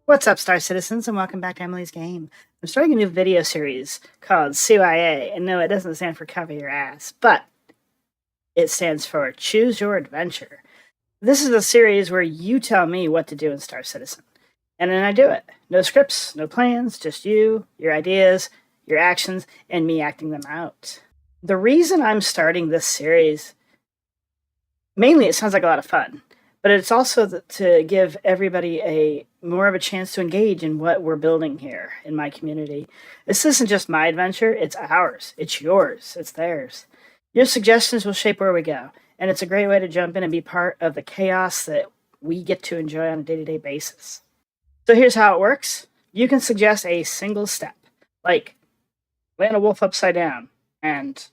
What's up, Star Citizens, and welcome back to Emily's Game. I'm starting a new video series called CYA, and no, it doesn't stand for Cover Your Ass, but it stands for Choose Your Adventure. This is a series where you tell me what to do in Star Citizen, and then I do it. No scripts, no plans, just you, your ideas, your actions, and me acting them out. The reason I'm starting this series, mainly it sounds like a lot of fun, but it's also to give everybody more of a chance to engage in what we're building here in my community. This isn't just my adventure, it's ours. It's yours. It's theirs. Your suggestions will shape where we go, and it's a great way to jump in and be part of the chaos that we get to enjoy on a day-to-day basis. So here's how it works. You can suggest a single step, like land a wolf upside down, and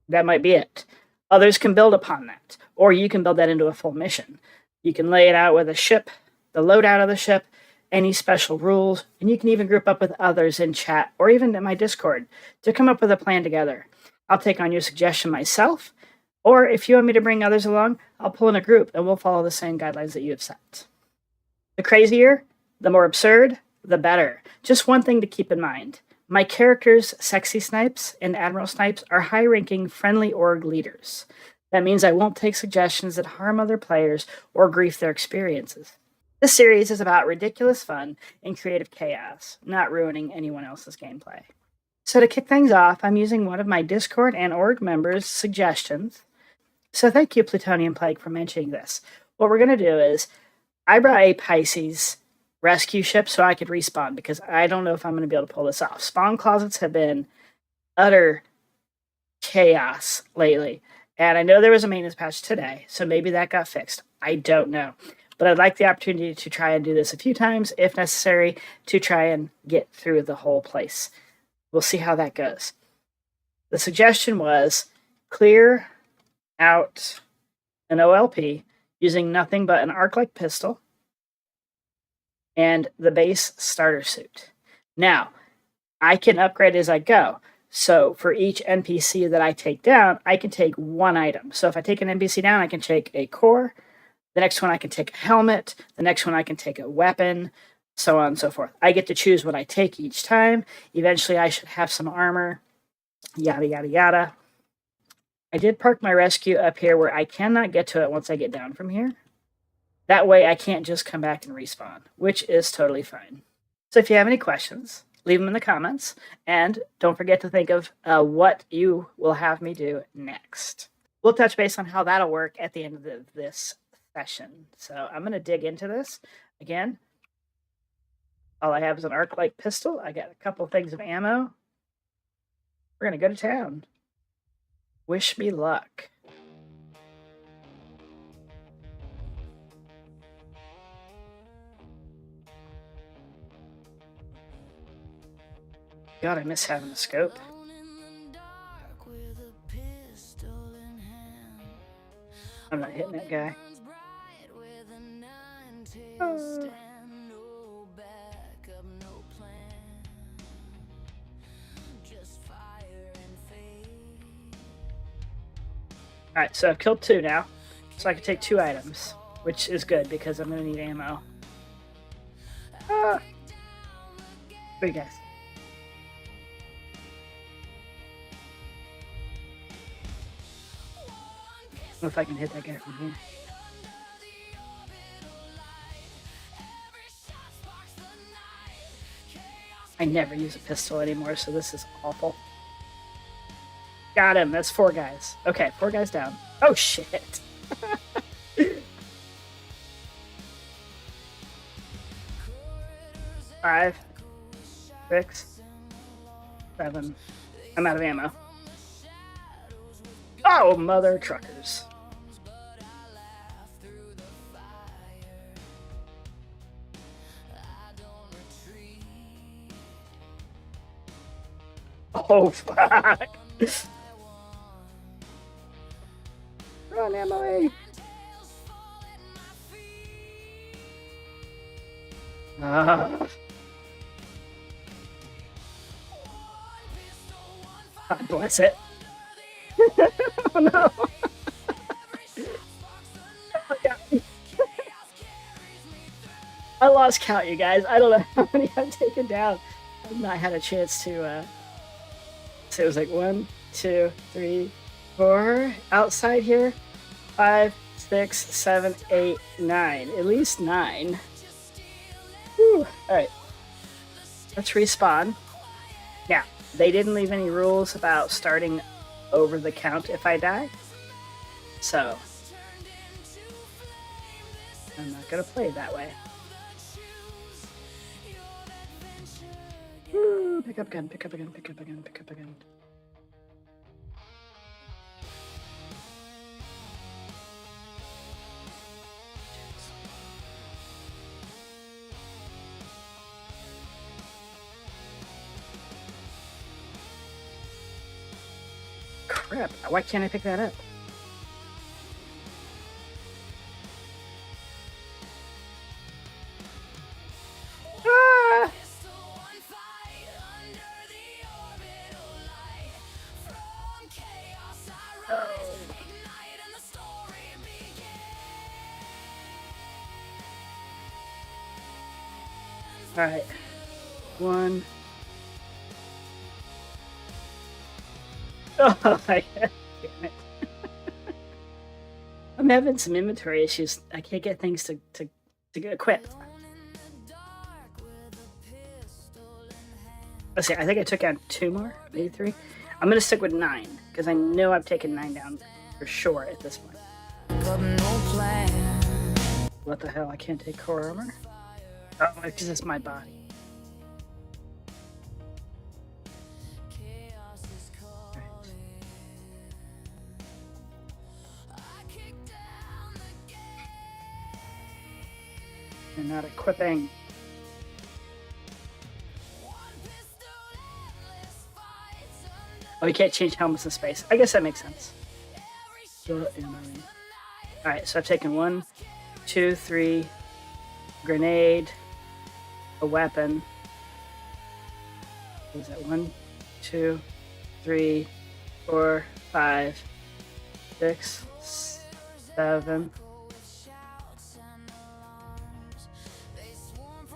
that might be it. Others can build upon that, or you can build that into a full mission. You can lay it out with a ship, the loadout of the ship, any special rules, and you can even group up with others in chat or even in my Discord to come up with a plan together. I'll take on your suggestion myself, or if you want me to bring others along, I'll pull in a group and we'll follow the same guidelines that you have set. The crazier, the more absurd, the better. Just one thing to keep in mind. My characters, Sexy Snipes and Admiral Snipes, are high-ranking friendly org leaders. That means I won't take suggestions that harm other players or grief their experiences. This series is about ridiculous fun and creative chaos, not ruining anyone else's gameplay. So to kick things off, I'm using one of my Discord and org members' suggestions. So thank you, Plutonium Plague, for mentioning this. What we're going to do is, I brought a Pisces rescue ship so I could respawn, because I don't know if I'm going to be able to pull this off. Spawn closets have been utter chaos lately, and I know there was a maintenance patch today, so maybe that got fixed. I don't know, but I'd like the opportunity to try and do this a few times, if necessary, to try and get through the whole place. We'll see how that goes. The suggestion was clear out an OLP using nothing but an arc-like pistol and the base starter suit. Now, I can upgrade as I go. So for each NPC that I take down, I can take one item. So if I take an NPC down, I can take a core. The next one I can take a helmet. The next one I can take a weapon, so on and so forth. I get to choose what I take each time. Eventually I should have some armor, yada, yada, yada. I did park my rescue up here where I cannot get to it once I get down from here. That way I can't just come back and respawn, which is totally fine. So if you have any questions, leave them in the comments, and don't forget to think of what you will have me do next. We'll touch base on how that'll work at the end of this session. So I'm going to dig into this. Again, all I have is an arc-like pistol. I got a couple things of ammo. We're going to go to town. Wish me luck. God, I miss having a scope. I'm not hitting that guy. Alright, so I've killed 2 now. So I can take 2 items, which is good because I'm going to need ammo. What do you guys? I don't know if I can hit that guy from here. I never use a pistol anymore, so this is awful. Got him. That's 4 guys. Okay, 4 guys down. Oh, shit. 5, 6, 7. I'm out of ammo. Oh, mother truckers. Oh, fuck. Run, Emily. God bless it. Oh, no. I lost count, you guys. I don't know how many I've taken down. I've not had a chance to. So it was like 1, 2, 3, 4 outside here. 5, 6, 7, 8, 9. At least 9. Whew. All right. Let's respawn. Now, they didn't leave any rules about starting over the count if I die. So, I'm not going to play that way. Woo, pick up gun, pick up a gun, pick up a gun, pick up a gun. Crap, why can't I pick that up? Ah! All right, 1. Oh my god, damn it. I'm having some inventory issues. I can't get things to equip. Let's see, I think I took out 2 more, maybe 3. I'm gonna stick with 9, because I know I've taken 9 down for sure at this point. What the hell, I can't take core armor? Oh, because it's my body. You're not equipping. Oh, you can't change helmets in space. I guess that makes sense. Alright, so I've taken 1, 2, 3, grenade, a weapon. What is that? 1, 2, 3, 4, 5, 6, 7.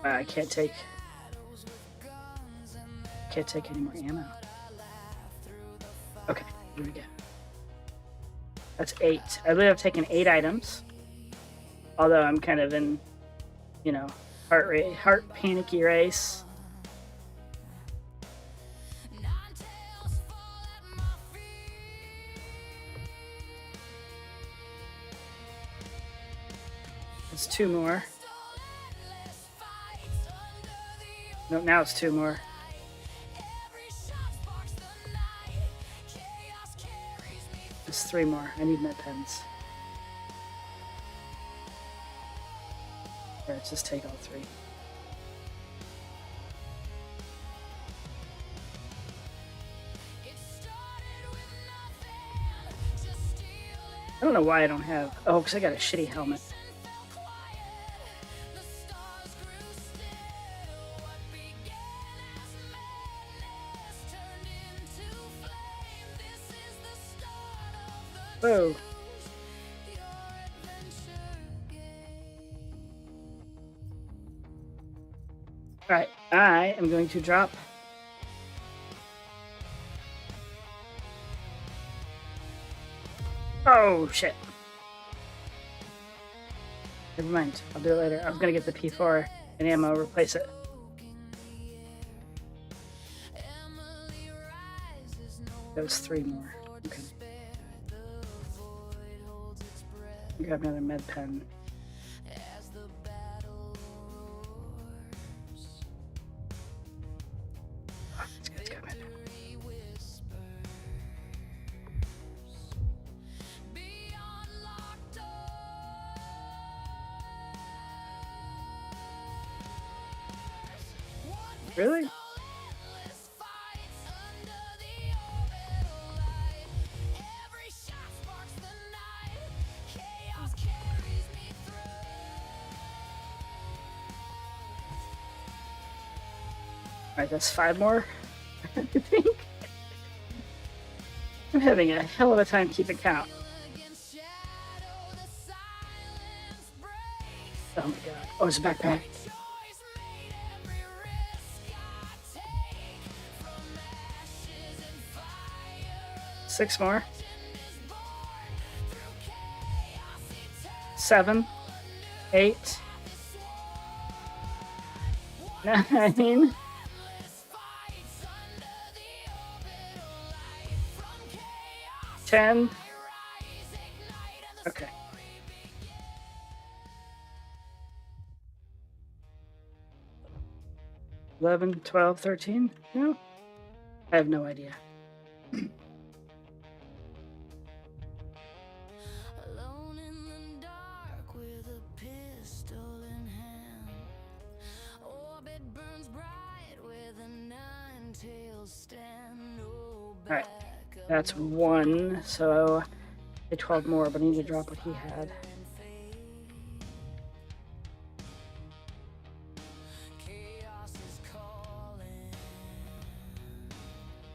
I can't take any more ammo. Okay, here we go. That's 8. I believe I've taken 8 items. Although I'm kind of in, you know, heart panicky race. There's 2 more. No, now it's 2 more. There's 3 more. I need med pens. Here, let's just take all 3. I don't know why I don't have... Oh, because I got a shitty helmet. Whoa. Alright, I am going to drop oh shit. Never mind, I'll do it later. I was gonna get the P4 and ammo, replace it. That was 3 more. Okay. Grab another med pen. Oh, this guy's got a med pen. Really? Alright, that's 5 more, I think. I'm having a hell of a time keeping count. Oh my god. Oh, it's a backpack. 6 more. 7, 8, 9, 10. Okay. $11, $12, $13? No? I have no idea. Alone in the dark with a pistol in hand. Orbit burns bright with a nine-tailed stand. Alright. That's 1, so I did 12 more, but I need to drop what he had.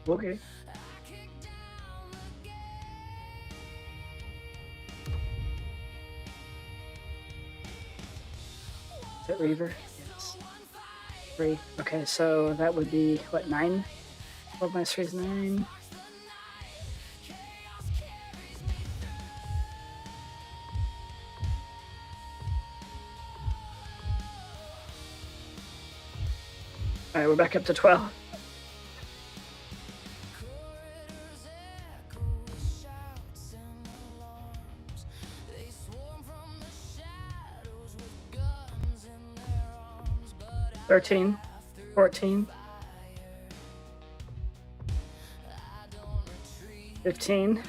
Okay. Is that Reaver? Yes. 3. Okay, so that would be, what, 9? 12 minus 3 is 9. Alright, we're back up to 12. $13, $14, $15,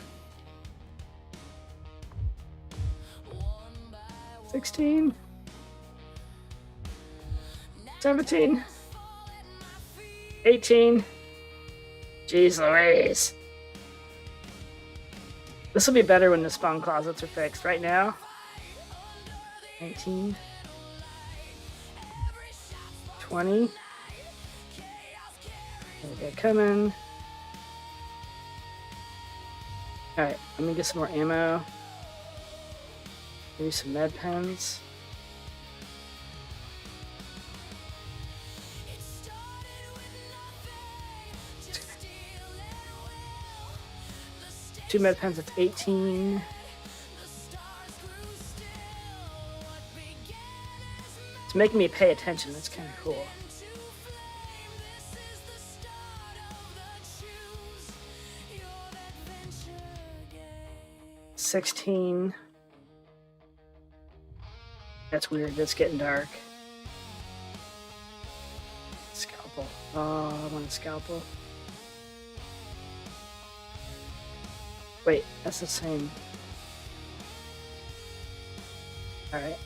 $16, $17, $18. Jeez Louise. This will be better when the spawn closets are fixed. Right now, 19, 20. Okay, coming. Alright, let me get some more ammo. Maybe some med pens. Two med pens, that's 18. It's making me pay attention, that's kind of cool. $16. That's weird, that's getting dark. Scalpel. Oh, I want a scalpel. Wait, that's the same. Alright.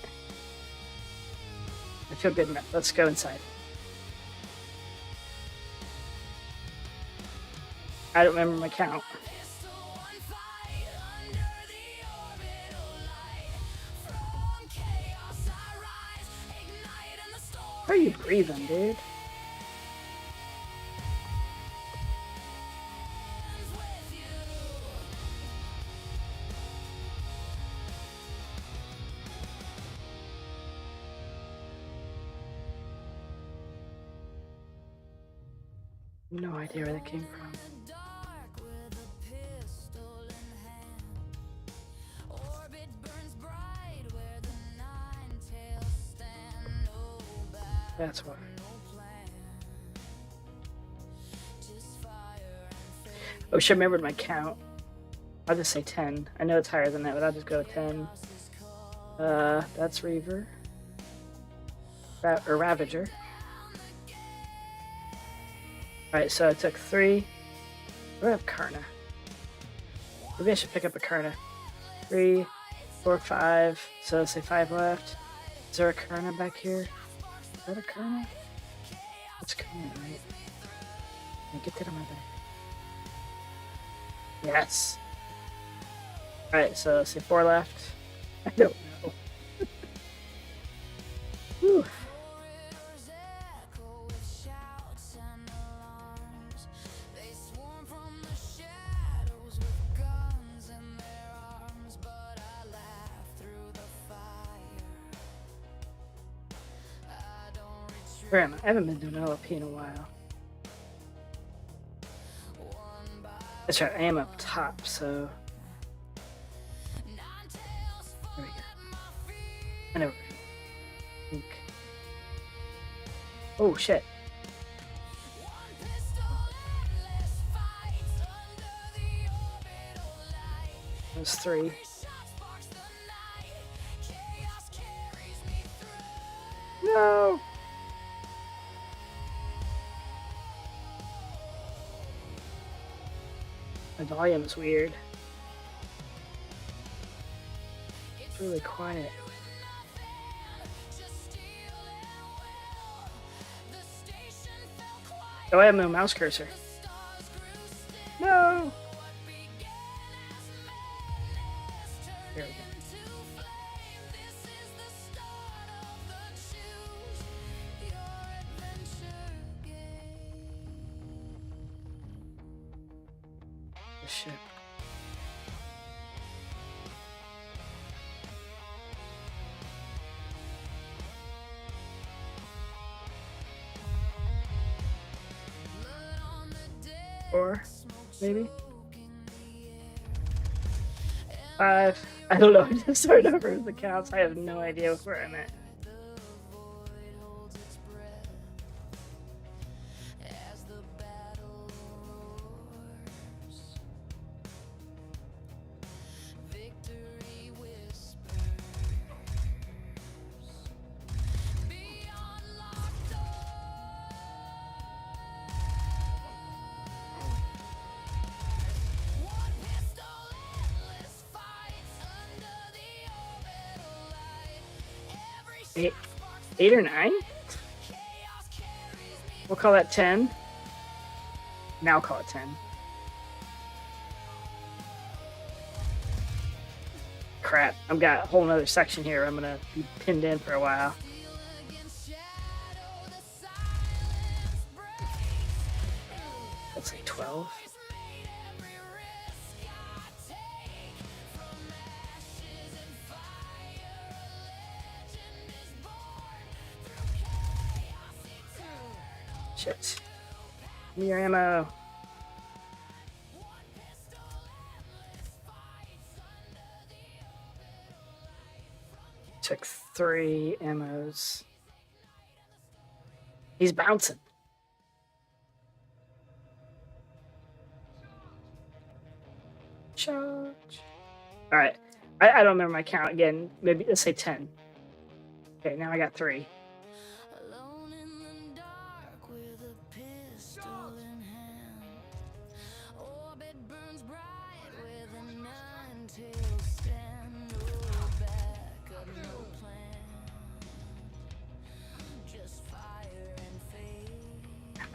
I feel good enough. Let's go inside. I don't remember my count. How are you breathing, dude? No idea where that came from. That's why. Oh, should have remembered my count. I'll just say 10. I know it's higher than that, but I'll just go with 10. That's Reaver. Or Ravager. Alright, so I took 3. Do I have Karna? Maybe I should pick up a Karna. 3, 4, 5. So let's say 5 left. Is there a Karna back here? Is that a Karna? It's Karna, right? Can I get that on my back? Yes. Alright, so let's say 4 left. I don't know. Whew. Where am I? I haven't been doing LP in a while. That's right, I am up top, so there we go. I never think. Oh shit. There's 3. No. My volume is weird. It's really quiet. Oh, I have no mouse cursor. No. There we go. The ship. Or maybe 5. I don't know. I just started over the counts. I have no idea where I'm at. Eight or 9? We'll call that 10. Now call it 10. Crap, I've got a whole nother section here I'm gonna be pinned in for a while. That's like 12. Shit. Your ammo. Took 3 ammos. He's bouncing. Charge. Alright. I don't remember my count again. Maybe let's say 10. Okay, now I got 3.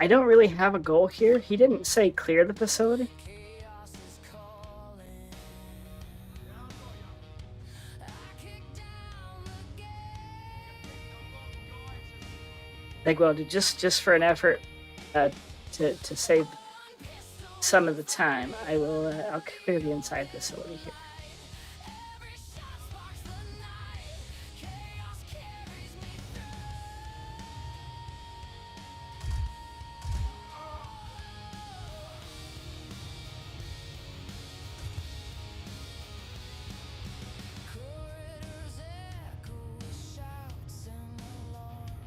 I don't really have a goal here. He didn't say clear the facility. Like, well, just for an effort to save some of the time, I'll clear the inside facility here.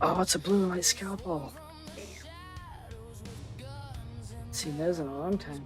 Oh, it's a blue light scalpel. Seen those in a long time.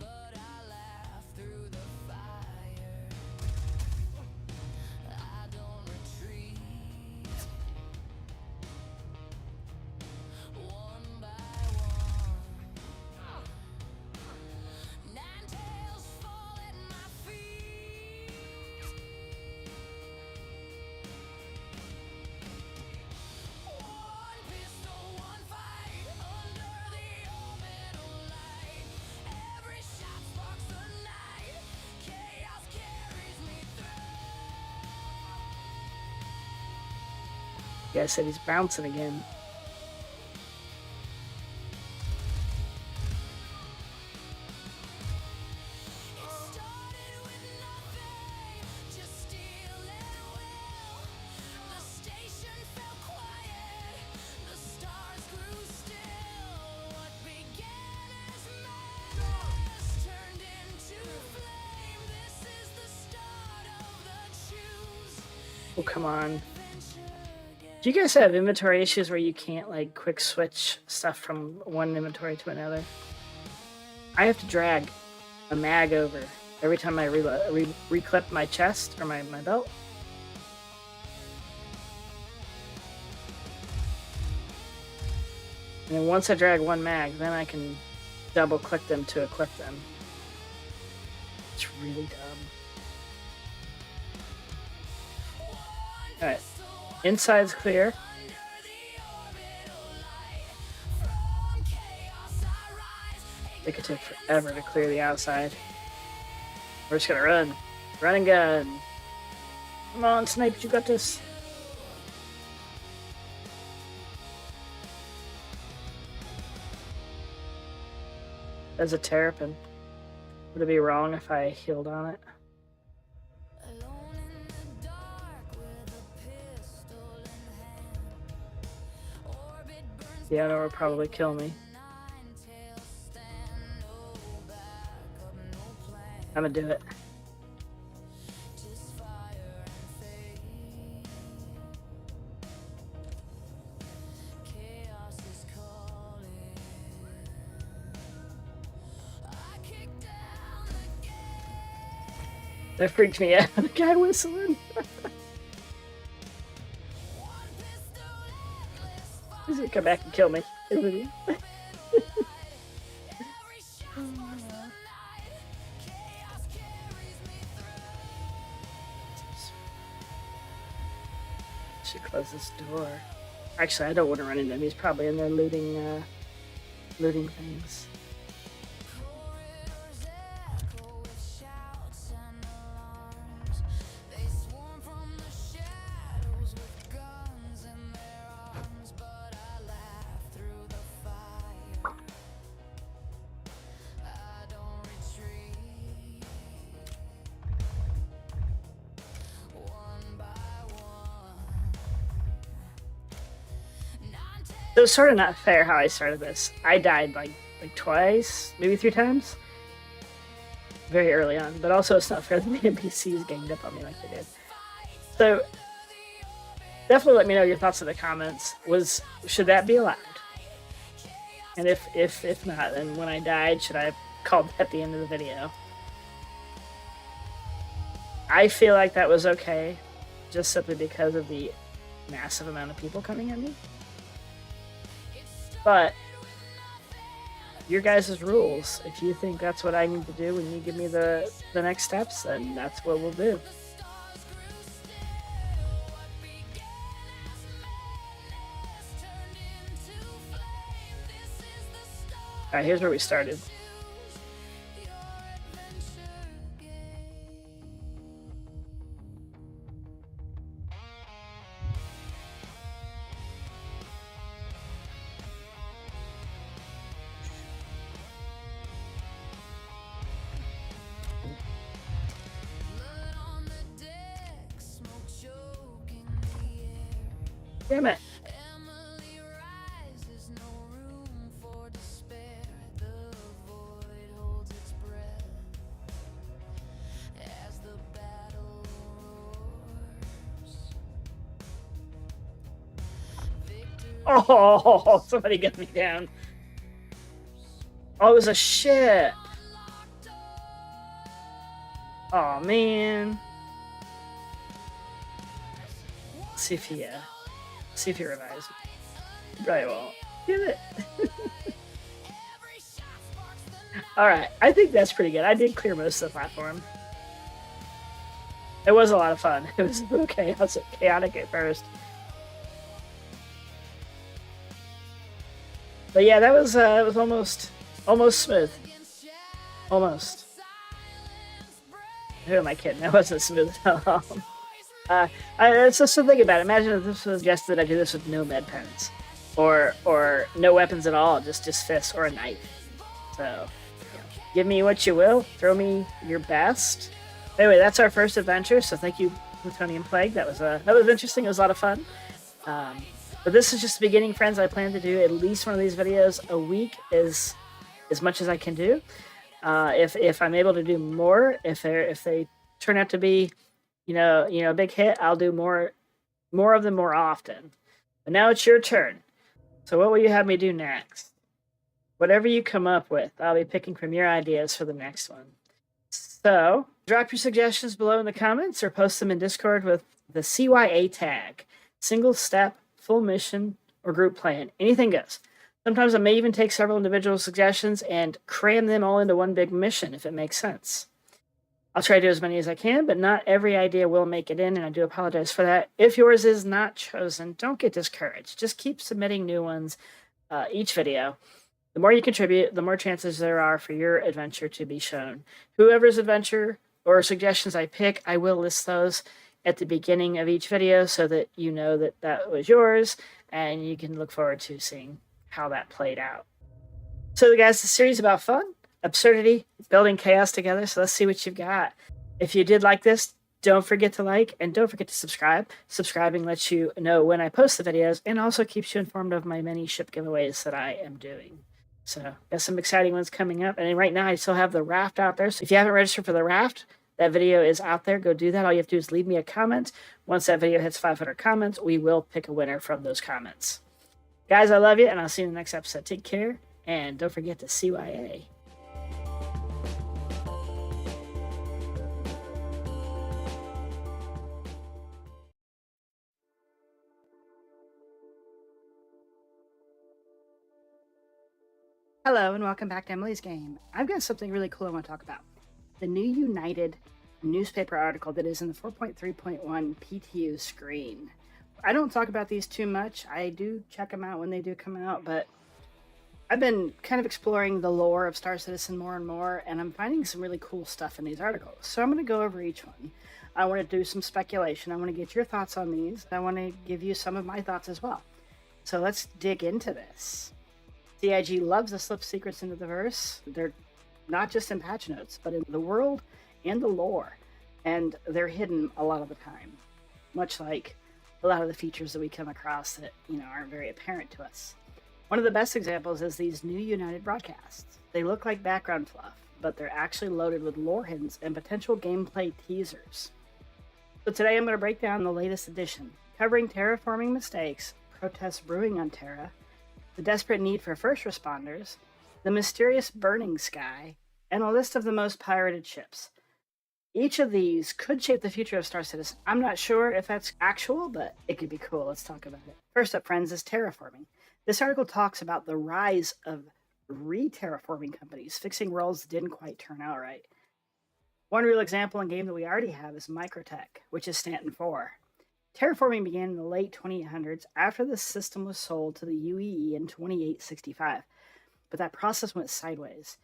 Yeah, I said he's bouncing again. Oh, come on. Do you guys have inventory issues where you can't like quick switch stuff from one inventory to another? I have to drag a mag over every time I reclip my chest or my belt. And then once I drag one mag, then I can double click them to equip them. It's really dumb. Alright. Inside's clear. It could take forever to clear the outside. We're just gonna run. Run and gun. Come on, Snipe, you got this. There's a terrapin. Would it be wrong if I healed on it? Yeah, that would probably kill me. I'm gonna do it. That freaked me out. The guy whistling. He's gonna come back and kill me. Should close this door. Actually, I don't want to run into him. He's probably in there looting things. It was sort of not fair how I started this. I died like twice, maybe 3 times, very early on. But also, it's not fair that the NPCs ganged up on me like they did. So, definitely let me know your thoughts in the comments. Should that be allowed? And if not, then when I died, should I have called at the end of the video? I feel like that was okay, just simply because of the massive amount of people coming at me. But your guys' rules. If you think that's what I need to do and you give me the next steps, then that's what we'll do. Alright, here's where we started. Damn it. Oh, somebody got me down. Oh, it was a ship. Oh, man. Let's see if he revives. Probably won't. Give it. Alright, I think that's pretty good. I did clear most of the platform. It was a lot of fun. It was a little chaotic at first. But yeah, that was it was almost smooth. Almost. Who am I kidding? That wasn't smooth at all. It's just to think about it. Imagine if this was suggested I do this with no med pens, or no weapons at all, just fists or a knife. So, give me what you will. Throw me your best. Anyway, that's our first adventure. So thank you, Plutonium Plague. That was interesting. It was a lot of fun. But this is just the beginning, friends. I plan to do at least one of these videos a week, as much as I can do. If I'm able to do more, if they turn out to be a big hit, I'll do more of them more often. But now it's your turn. So what will you have me do next? Whatever you come up with, I'll be picking from your ideas for the next one. So drop your suggestions below in the comments or post them in Discord with the CYA tag. Single step, full mission, or group plan. Anything goes. Sometimes I may even take several individual suggestions and cram them all into one big mission if it makes sense. I'll try to do as many as I can, but not every idea will make it in, and I do apologize for that. If yours is not chosen, don't get discouraged. Just keep submitting new ones each video. The more you contribute, the more chances there are for your adventure to be shown. Whoever's adventure or suggestions I pick, I will list those at the beginning of each video so that you know that that was yours, and you can look forward to seeing how that played out. So, guys, the series about fun, absurdity, building chaos together. So let's see what you've got. If you did like this, don't forget to like and don't forget to subscribe. Subscribing lets you know when I post the videos and also keeps you informed of my many ship giveaways that I am doing. So got some exciting ones coming up. And right now I still have the raft out there. So if you haven't registered for the raft, that video is out there. Go do that. All you have to do is leave me a comment. Once that video hits 500 comments, we will pick a winner from those comments. Guys, I love you, and I'll see you in the next episode. Take care, and don't forget to CYA. Hello, and welcome back to Emily's Game. I've got something really cool I want to talk about. The new United newspaper article that is in the 4.3.1 PTU screen. I don't talk about these too much. I do check them out when they do come out, but I've been kind of exploring the lore of Star Citizen more and more, and I'm finding some really cool stuff in these articles. So I'm going to go over each one. I want to do some speculation. I want to get your thoughts on these. I want to give you some of my thoughts as well. So let's dig into this. CIG loves to slip secrets into the verse. They're not just in patch notes, but in the world and the lore. And they're hidden a lot of the time, much like a lot of the features that we come across that, aren't very apparent to us. One of the best examples is these new United broadcasts. They look like background fluff, but they're actually loaded with lore hints and potential gameplay teasers. So today I'm going to break down the latest edition, covering terraforming mistakes, protests brewing on Terra, the desperate need for first responders, the mysterious burning sky, and a list of the most pirated ships. Each of these could shape the future of Star Citizen. I'm not sure if that's actual, but it could be cool. Let's talk about it. First up, friends, is terraforming. This article talks about the rise of re-terraforming companies, fixing worlds that didn't quite turn out right. One real example in game that we already have is Microtech, which is Stanton 4. Terraforming began in the late 2800s after the system was sold to the UEE in 2865, but that process went sideways.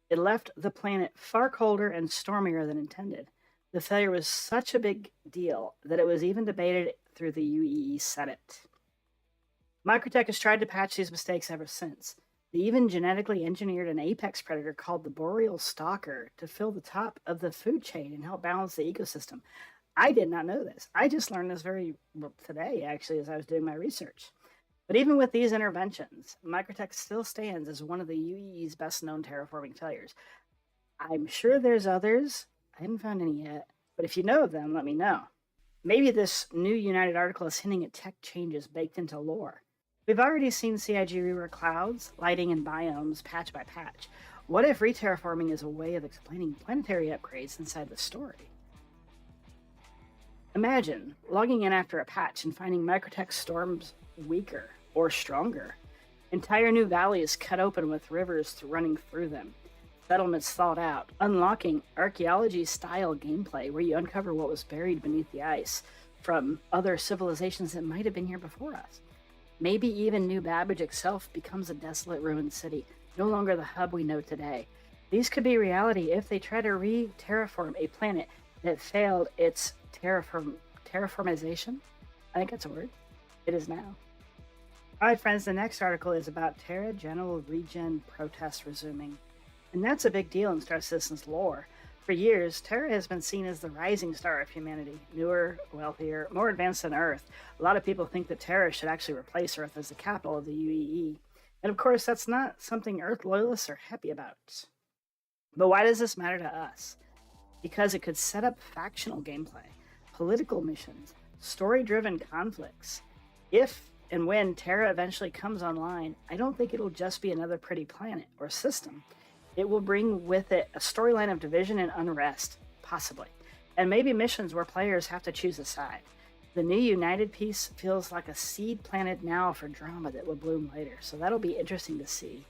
It left the planet far colder and stormier than intended. The failure was such a big deal that it was even debated through the UEE Senate. Microtech has tried to patch these mistakes ever since. They even genetically engineered an apex predator called the Boreal Stalker to fill the top of the food chain and help balance the ecosystem. I did not know this. I just learned this today, actually, as I was doing my research. But even with these interventions, Microtech still stands as one of the UEE's best-known terraforming failures. I'm sure there's others. I haven't found any yet. But if you know of them, let me know. Maybe this new United article is hinting at tech changes baked into lore. We've already seen CIG rework clouds, lighting, and biomes patch by patch. What if re-terraforming is a way of explaining planetary upgrades inside the story? Imagine logging in after a patch and finding Microtech storms weaker or stronger. Entire new valleys cut open with rivers running through them. Settlements thawed out, unlocking archaeology-style gameplay where you uncover what was buried beneath the ice from other civilizations that might have been here before us. Maybe even New Babbage itself becomes a desolate ruined city, no longer the hub we know today. These could be reality if they try to re-terraform a planet that failed its terraformization. I think that's a word. It is now. Alright friends, the next article is about Terra General Regen protests resuming. And that's a big deal in Star Citizen's lore. For years, Terra has been seen as the rising star of humanity. Newer, wealthier, more advanced than Earth. A lot of people think that Terra should actually replace Earth as the capital of the UEE. And of course, that's not something Earth loyalists are happy about. But why does this matter to us? Because it could set up factional gameplay. political missions, story-driven conflicts. If and when Terra eventually comes online, I don't think it'll just be another pretty planet or system. It will bring with it a storyline of division and unrest, possibly, and maybe missions where players have to choose a side. The new United piece feels like a seed planted now for drama that will bloom later, so that'll be interesting to see.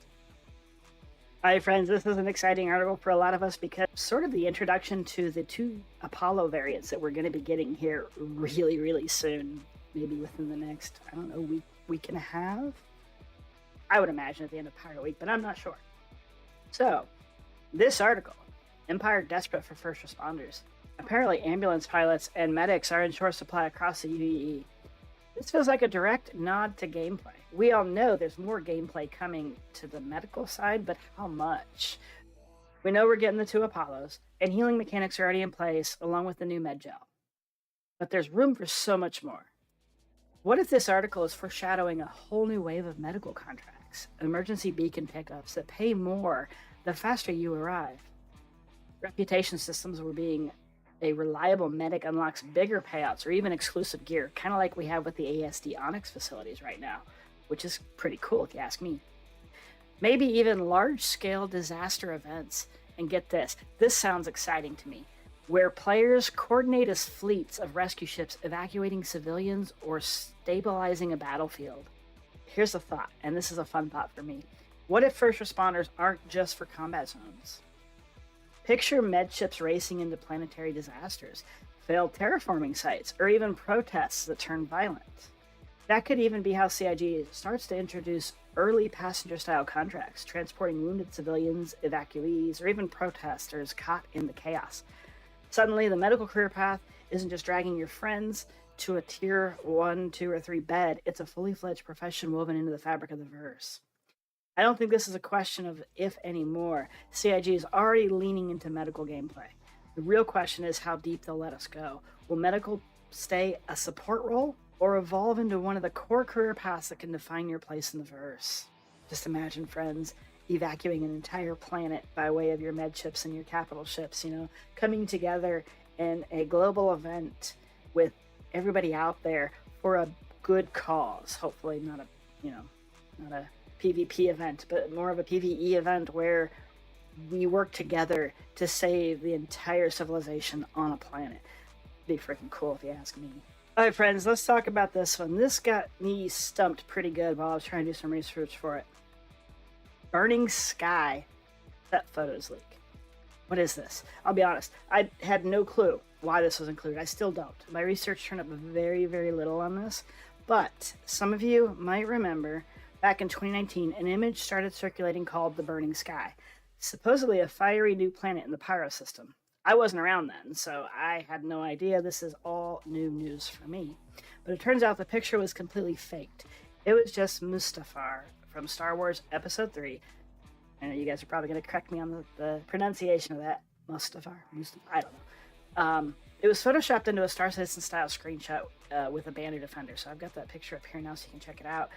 Alright friends, this is an exciting article for a lot of us because it's sort of the introduction to the 2 Apollo variants that we're going to be getting here really soon. Maybe within the next, I don't know, week and a half? I would imagine at the end of Pirate Week, but I'm not sure. So, this article, Empire desperate for first responders. Apparently ambulance pilots and medics are in short supply across the UEE. This feels like a direct nod to gameplay. We all know there's more gameplay coming to the medical side, but how much? We know we're getting the 2 Apollos, and healing mechanics are already in place, along with the new med gel. But there's room for so much more. What if this article is foreshadowing a whole new wave of medical contracts, emergency beacon pickups that pay more the faster you arrive? Reputation systems were being a reliable medic unlocks bigger payouts or even exclusive gear, kind of like we have with the ASD Onyx facilities right now, which is pretty cool if you ask me. Maybe even large-scale disaster events. And get this sounds exciting to me, where players coordinate as fleets of rescue ships evacuating civilians or stabilizing a battlefield. Here's a thought, and this is a fun thought for me. What if first responders aren't just for combat zones? Picture med ships racing into planetary disasters, failed terraforming sites, or even protests that turn violent. That could even be how CIG starts to introduce early passenger-style contracts, transporting wounded civilians, evacuees, or even protesters caught in the chaos. Suddenly, the medical career path isn't just dragging your friends to a tier 1, 2, or 3 bed, it's a fully fledged profession woven into the fabric of the verse. I don't think this is a question of if anymore. CIG is already leaning into medical gameplay. The real question is how deep they'll let us go. Will medical stay a support role or evolve into one of the core career paths that can define your place in the verse? Just imagine, friends, evacuating an entire planet by way of your med ships and your capital ships, coming together in a global event with everybody out there for a good cause. Hopefully not a PvP event, but more of a PvE event where we work together to save the entire civilization on a planet. Be freaking cool if you ask me. Alright friends, let's talk about this one. This got me stumped pretty good while I was trying to do some research for it. Burning Sky. Set photos leak. What is this? I'll be honest, I had no clue why this was included. I still don't. My research turned up very little on this, but some of you might remember back in 2019, an image started circulating called the Burning Sky, supposedly a fiery new planet in the Pyro system. I wasn't around then, so I had no idea. This is all new news for me. But it turns out the picture was completely faked. It was just Mustafar from Star Wars Episode 3. I know you guys are probably going to correct me on the pronunciation of that. Mustafar? I don't know. It was photoshopped into a Star Citizen style screenshot with a banner defender. So I've got that picture up here now so you can check it out.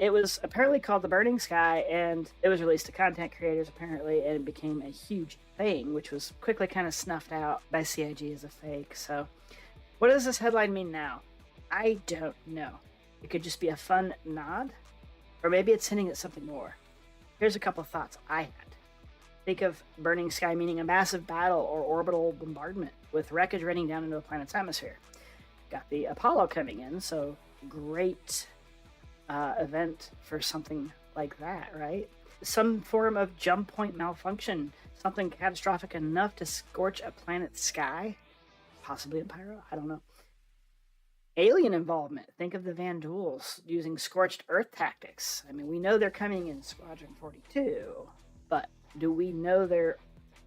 It was apparently called the Burning Sky, and it was released to content creators apparently, and it became a huge thing, which was quickly kind of snuffed out by CIG as a fake. So what does this headline mean now? I don't know. It could just be a fun nod, or maybe it's hinting at something more. Here's a couple thoughts I had. Think of Burning Sky meaning a massive battle or orbital bombardment with wreckage raining down into a planet's atmosphere. Got the Apollo coming in, so great event for something like that, right? Some form of jump point malfunction, something catastrophic enough to scorch a planet's sky, possibly in Pyro, I don't know. Alien involvement, think of the Vanduuls using scorched earth tactics. I mean, we know they're coming in Squadron 42, but do we know they're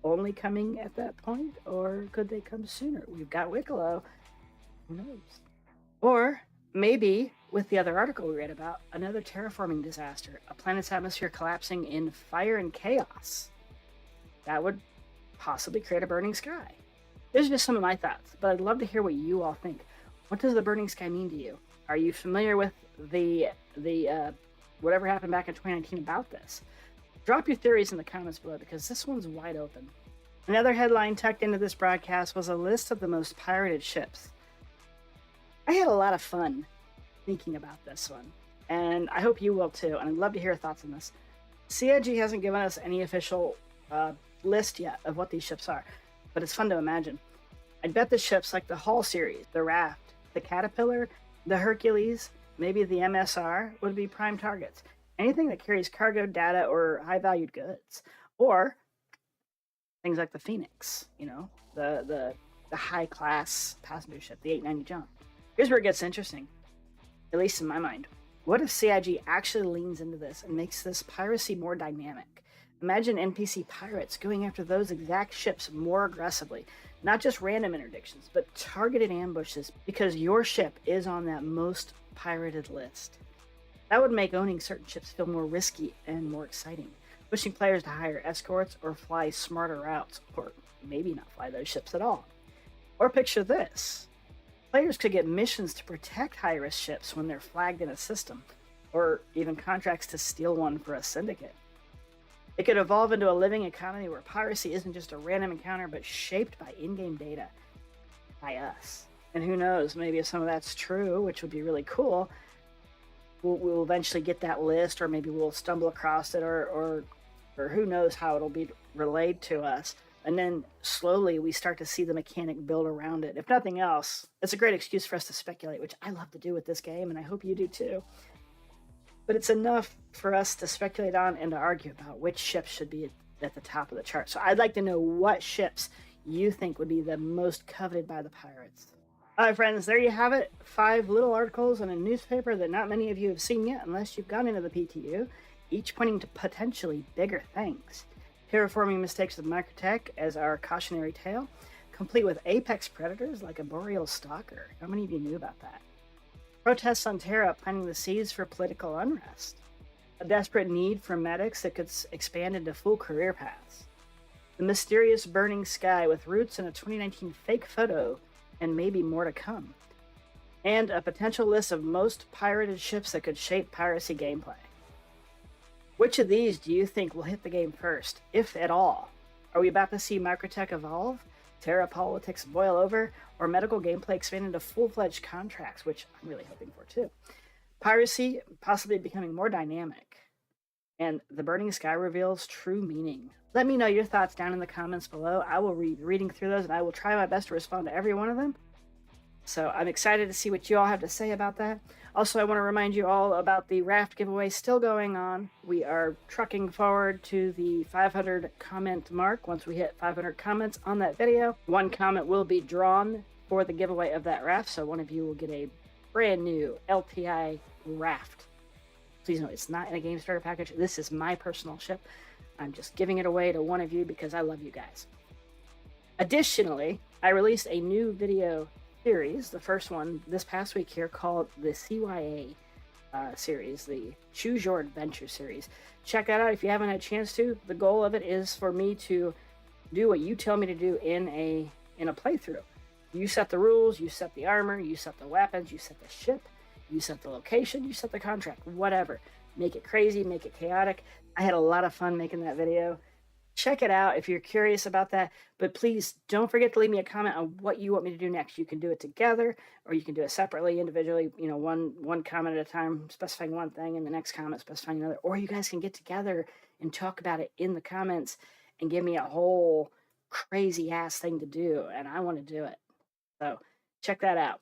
only coming at that point, or could they come sooner? We've got Wicklow, who knows? Or maybe, with the other article we read about, another terraforming disaster, a planet's atmosphere collapsing in fire and chaos. That would possibly create a burning sky. These are just some of my thoughts, but I'd love to hear what you all think. What does the burning sky mean to you? Are you familiar with the whatever happened back in 2019 about this? Drop your theories in the comments below, because this one's wide open. Another headline tucked into this broadcast was a list of the most pirated ships. I had a lot of fun thinking about this one, and I hope you will too, and I'd love to hear your thoughts on this. CIG hasn't given us any official list yet of what these ships are, but it's fun to imagine. I'd bet the ships like the Hull series, the Raft, the Caterpillar, the Hercules, maybe the MSR would be prime targets. Anything that carries cargo, data, or high-valued goods. Or things like the Phoenix, the high-class passenger ship, the 890 Jump. Here's where it gets interesting, at least in my mind. What if CIG actually leans into this and makes this piracy more dynamic? Imagine NPC pirates going after those exact ships more aggressively. Not just random interdictions, but targeted ambushes because your ship is on that most pirated list. That would make owning certain ships feel more risky and more exciting, pushing players to hire escorts or fly smarter routes, or maybe not fly those ships at all. Or picture this. Players could get missions to protect high-risk ships when they're flagged in a system, or even contracts to steal one for a syndicate. It could evolve into a living economy where piracy isn't just a random encounter, but shaped by in-game data by us. And who knows, maybe if some of that's true, which would be really cool, we'll eventually get that list, or maybe we'll stumble across it, or who knows how it'll be relayed to us. And then slowly we start to see the mechanic build around it. If nothing else, it's a great excuse for us to speculate, which I love to do with this game, and I hope you do too. But it's enough for us to speculate on and to argue about which ships should be at the top of the chart. So I'd like to know what ships you think would be the most coveted by the pirates. All right, friends, there you have it. 5 little articles in a newspaper that not many of you have seen yet unless you've gone into the PTU, each pointing to potentially bigger things. Terraforming mistakes with Microtech as our cautionary tale, complete with apex predators like a boreal stalker. How many of you knew about that? Protests on Terra planting the seeds for political unrest. A desperate need for medics that could expand into full career paths. The mysterious burning sky with roots in a 2019 fake photo, and maybe more to come. And a potential list of most pirated ships that could shape piracy gameplay. Which of these do you think will hit the game first, if at all? Are we about to see Microtech evolve? Terra politics boil over, or medical gameplay expand into full-fledged contracts, which I'm really hoping for too. Piracy possibly becoming more dynamic, and the burning sky reveals true meaning. Let me know your thoughts down in the comments below. I will be reading through those, and I will try my best to respond to every one of them. So I'm excited to see what you all have to say about that. Also, I want to remind you all about the RAFT giveaway still going on. We are trucking forward to the 500 comment mark. Once we hit 500 comments on that video, one comment will be drawn for the giveaway of that RAFT. So one of you will get a brand new LTI RAFT. Please note, it's not in a game starter package. This is my personal ship. I'm just giving it away to one of you because I love you guys. Additionally, I released a new video series, the first one this past week here, called the CYA series, the Choose Your Adventure series. Check that out if you haven't had a chance to. The goal of it is for me to do what you tell me to do in a playthrough. You set the rules, you set the armor, you set the weapons, you set the ship, you set the location, you set the contract, whatever. Make it crazy, make it chaotic. I had a lot of fun making that video. Check it out if you're curious about that, but please don't forget to leave me a comment on what you want me to do next. You can do it together, or you can do it separately, individually, one comment at a time, specifying one thing, and the next comment specifying another, or you guys can get together and talk about it in the comments and give me a whole crazy ass thing to do, and I want to do it. So check that out.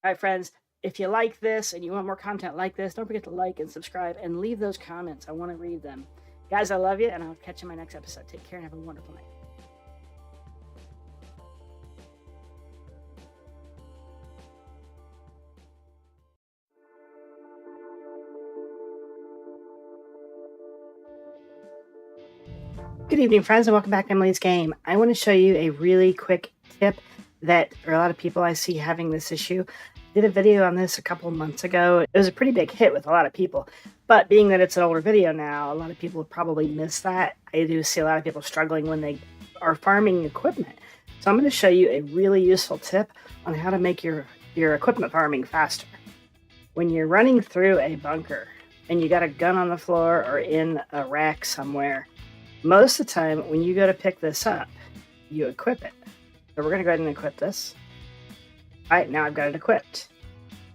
All right, friends, if you like this and you want more content like this, don't forget to like and subscribe and leave those comments. I want to read them. Guys, I love you, and I'll catch you in my next episode. Take care and have a wonderful night. Good evening, friends, and welcome back to Emily's Game. I want to show you a really quick tip that a lot of people I see having this issue. I did a video on this a couple of months ago. It was a pretty big hit with a lot of people. But being that it's an older video now, a lot of people have probably missed that. I do see a lot of people struggling when they are farming equipment. So I'm going to show you a really useful tip on how to make your equipment farming faster. When you're running through a bunker and you got a gun on the floor or in a rack somewhere, most of the time when you go to pick this up, you equip it. So we're going to go ahead and equip this. All right, now I've got it equipped.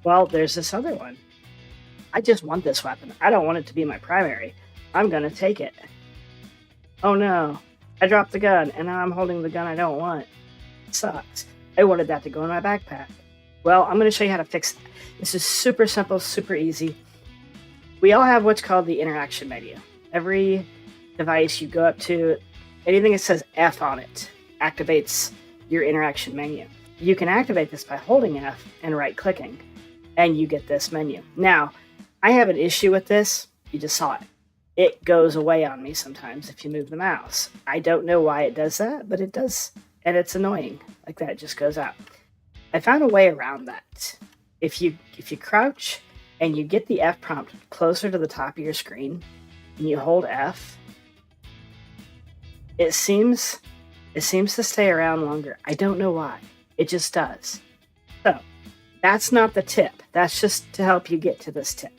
Well, there's this other one. I just want this weapon. I don't want it to be my primary. I'm going to take it. Oh no, I dropped the gun, and now I'm holding the gun I don't want. It sucks. I wanted that to go in my backpack. Well, I'm going to show you how to fix that. This is super simple, super easy. We all have what's called the interaction menu. Every device you go up to, anything that says F on it activates your interaction menu. You can activate this by holding F and right-clicking, and you get this menu. Now, I have an issue with this. You just saw it. It goes away on me sometimes if you move the mouse. I don't know why it does that, but it does, and it's annoying. Like that, it just goes out. I found a way around that. If you crouch and you get the F prompt closer to the top of your screen, and you hold F, it seems to stay around longer. I don't know why. It just does. So, that's not the tip. That's just to help you get to this tip.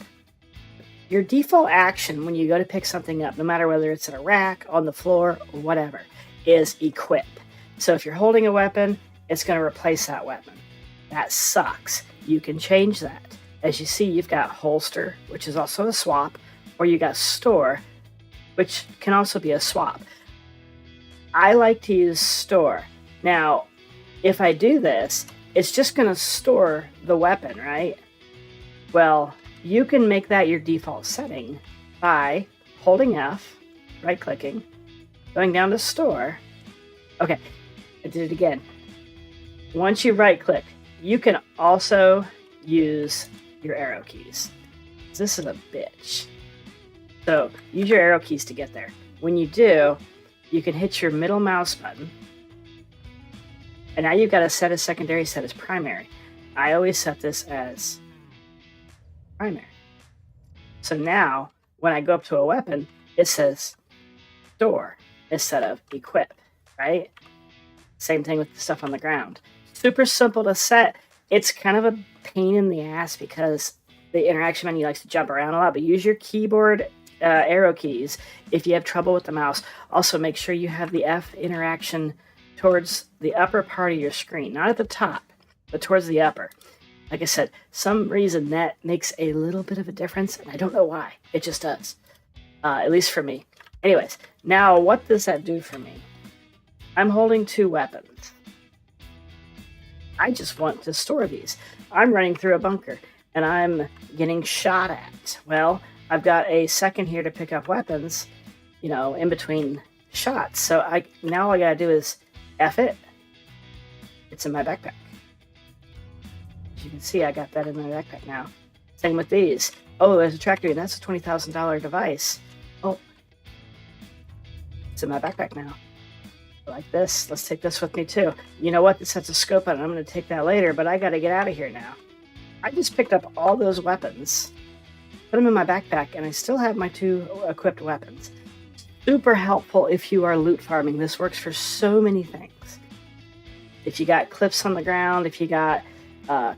Your default action when you go to pick something up, no matter whether it's in a rack, on the floor, or whatever, is equip. So if you're holding a weapon, it's going to replace that weapon. That sucks. You can change that. As you see, you've got holster, which is also a swap, or you got store, which can also be a swap. I like to use store. Now, if I do this, it's just going to store the weapon, right? Well, you can make that your default setting by holding F, right-clicking, going down to store. Okay, I did it again. Once you right-click, you can also use your arrow keys. This is a bitch. So use your arrow keys to get there. When you do, you can hit your middle mouse button. And now you've got to set as secondary, set as primary. I always set this as primary. So now, when I go up to a weapon, it says store instead of equip, right? Same thing with the stuff on the ground. Super simple to set. It's kind of a pain in the ass because the interaction menu likes to jump around a lot, but use your keyboard arrow keys if you have trouble with the mouse. Also, make sure you have the F interaction towards the upper part of your screen, not at the top, but towards the upper. Like I said, some reason that makes a little bit of a difference, and I don't know why. It just does, at least for me. Anyways, now what does that do for me? I'm holding two weapons. I just want to store these. I'm running through a bunker, and I'm getting shot at. Well, I've got a second here to pick up weapons, in between shots. So now all I gotta do is F it. It's in my backpack. As you can see, I got that in my backpack now. Same with these. Oh, there's a tractor, and that's a $20,000 device. Oh, it's in my backpack now. Like this. Let's take this with me too. You know what? This has a scope on it. I'm going to take that later, but I got to get out of here now. I just picked up all those weapons, put them in my backpack, and I still have my two equipped weapons. Super helpful if you are loot farming. This works for so many things. If you got clips on the ground, if you got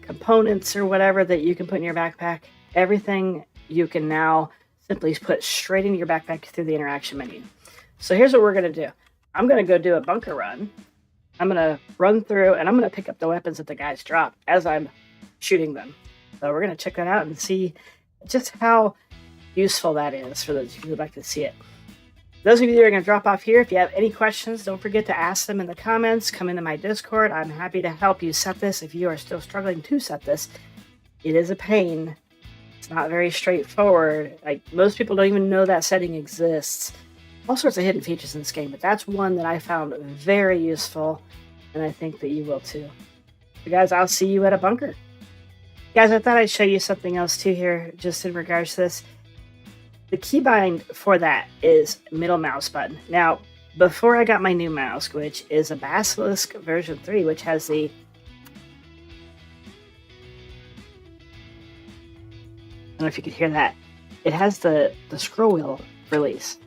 components or whatever that you can put in your backpack, everything you can now simply put straight into your backpack through the interaction menu. So here's what we're going to do. I'm going to go do a bunker run. I'm going to run through, and I'm going to pick up the weapons that the guys drop as I'm shooting them. So we're going to check that out and see just how useful that is for those of you who would like to see it. Those of you that are going to drop off here, if you have any questions, don't forget to ask them in the comments. Come into my Discord. I'm happy to help you set this if you are still struggling to set this. It is a pain. It's not very straightforward. Like, most people don't even know that setting exists. All sorts of hidden features in this game, but that's one that I found very useful, and I think that you will too. So guys, I'll see you at a bunker. Guys, I thought I'd show you something else too here, just in regards to this. The keybind for that is middle mouse button. Now, before I got my new mouse, which is a Basilisk version 3, which has the... I don't know if you could hear that. It has the scroll wheel release.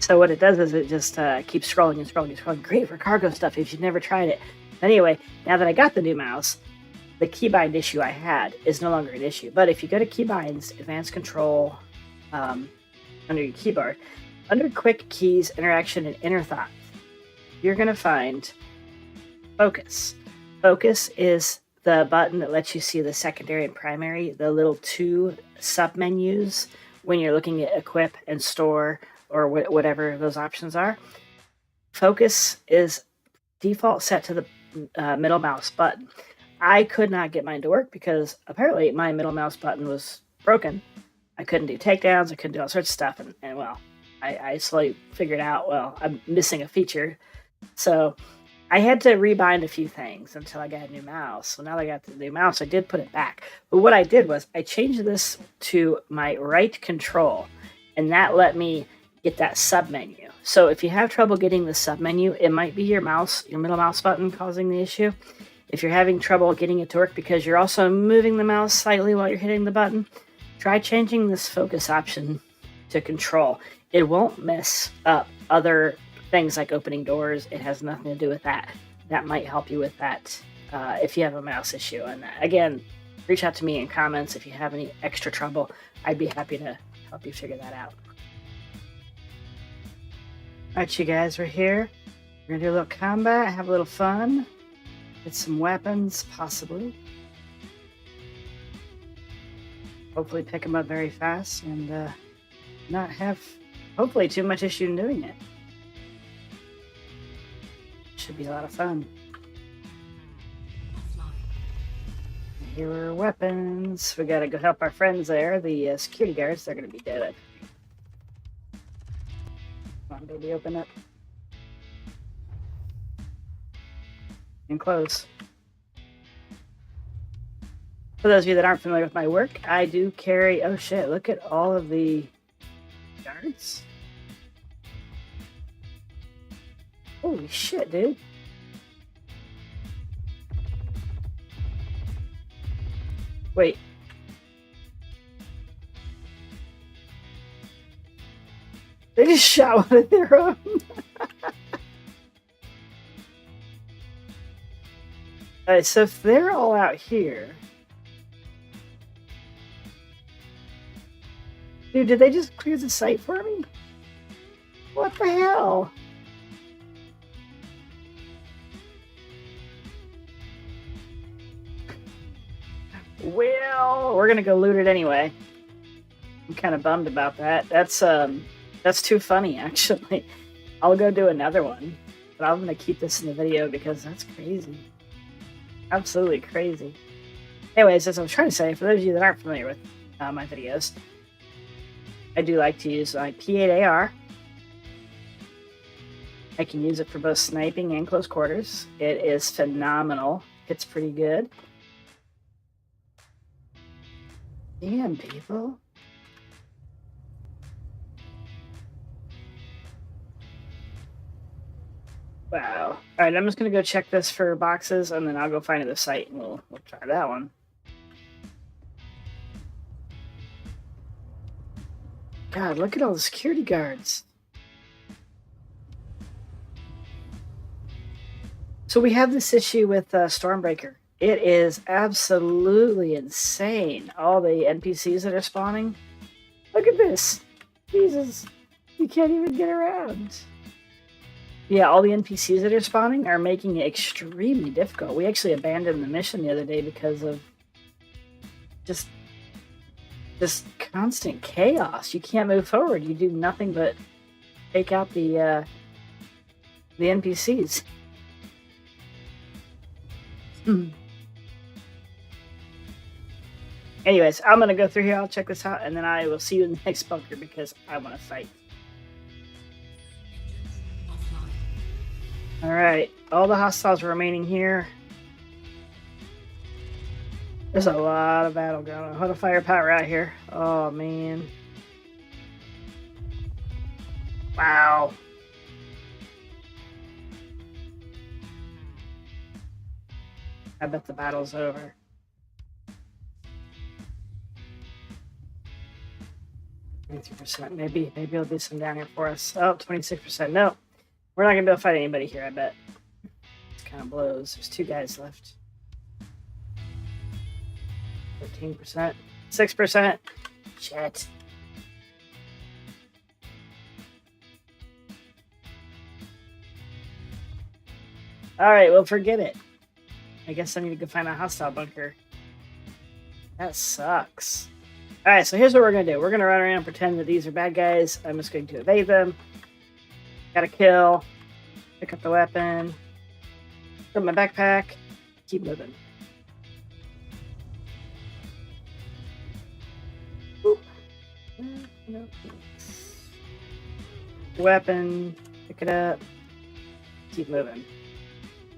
So what it does is it just keeps scrolling and scrolling and scrolling. Great for cargo stuff if you've never tried it. Anyway, now that I got the new mouse, the keybind issue I had is no longer an issue. But if you go to keybinds, advanced control, under your keyboard, Under quick keys, interaction, and inner thought, you're going to find focus. Focus is the button that lets you see the secondary and primary, the little two sub-menus when you're looking at equip and store or whatever those options are. Focus is default set to the middle mouse button. I could not get mine to work because apparently my middle mouse button was broken. I couldn't do takedowns, I couldn't do all sorts of stuff, and well, I slowly figured out, well, I'm missing a feature. So I had to rebind a few things until I got a new mouse. So now that I got the new mouse, I did put it back. But what I did was I changed this to my right control, and that let me get that sub menu. So if you have trouble getting the sub menu, it might be your mouse, your middle mouse button causing the issue. If you're having trouble getting it to work because you're also moving the mouse slightly while you're hitting the button, try changing this focus option to control. It won't mess up other things like opening doors. It has nothing to do with that. That might help you with that if you have a mouse issue. And again, reach out to me in comments if you have any extra trouble. I'd be happy to help you figure that out. Alright, you guys, we're here. We're gonna do a little combat, have a little fun, get some weapons, possibly. Hopefully pick them up very fast and not have, hopefully, too much issue in doing it. Should be a lot of fun. Here are weapons. We gotta go help our friends there, the security guards. They're gonna be dead. Come on, baby, open up. And close. For those of you that aren't familiar with my work, I do carry, oh shit, look at all of the guards. Holy shit, dude. Wait. They just shot one of their own. Alright, so if they're all out here. Dude, did they just clear the site for me? What the hell? Well, we're gonna go loot it anyway. I'm kind of bummed about that. That's too funny, actually. I'll go do another one, but I'm gonna keep this in the video because that's crazy. Absolutely crazy. Anyways, as I was trying to say, for those of you that aren't familiar with my videos, I do like to use my P8AR. I can use it for both sniping and close quarters. It is phenomenal. It's pretty good. Damn, people. Wow. Alright, I'm just going to go check this for boxes, and then I'll go find the site, and we'll try that one. God, look at all the security guards. So we have this issue with Stormbreaker. It is absolutely insane. All the NPCs that are spawning. Look at this. Jesus. You can't even get around. Yeah, all the NPCs that are spawning are making it extremely difficult. We actually abandoned the mission the other day because of just constant chaos. You can't move forward. You do nothing but take out the NPCs. Anyways, I'm going to go through here. I'll check this out, and then I will see you in the next bunker because I want to fight. Alright, all the hostiles remaining here. There's a lot of battle going on. A lot of firepower out here. Oh, man. Wow. I bet the battle's over. 22%. Maybe there'll be some down here for us. Oh, 26%. No. We're not going to be able to fight anybody here, I bet. This kind of blows. There's 2 guys left. 13%. 6%. Shit. Alright, well, forget it. I guess I need to go find a hostile bunker. That sucks. Alright, so here's what we're going to do. We're going to run around and pretend that these are bad guys. I'm just going to evade them. Gotta kill. Pick up the weapon. Put my backpack. Keep moving. Oop. No. Weapon. Pick it up. Keep moving.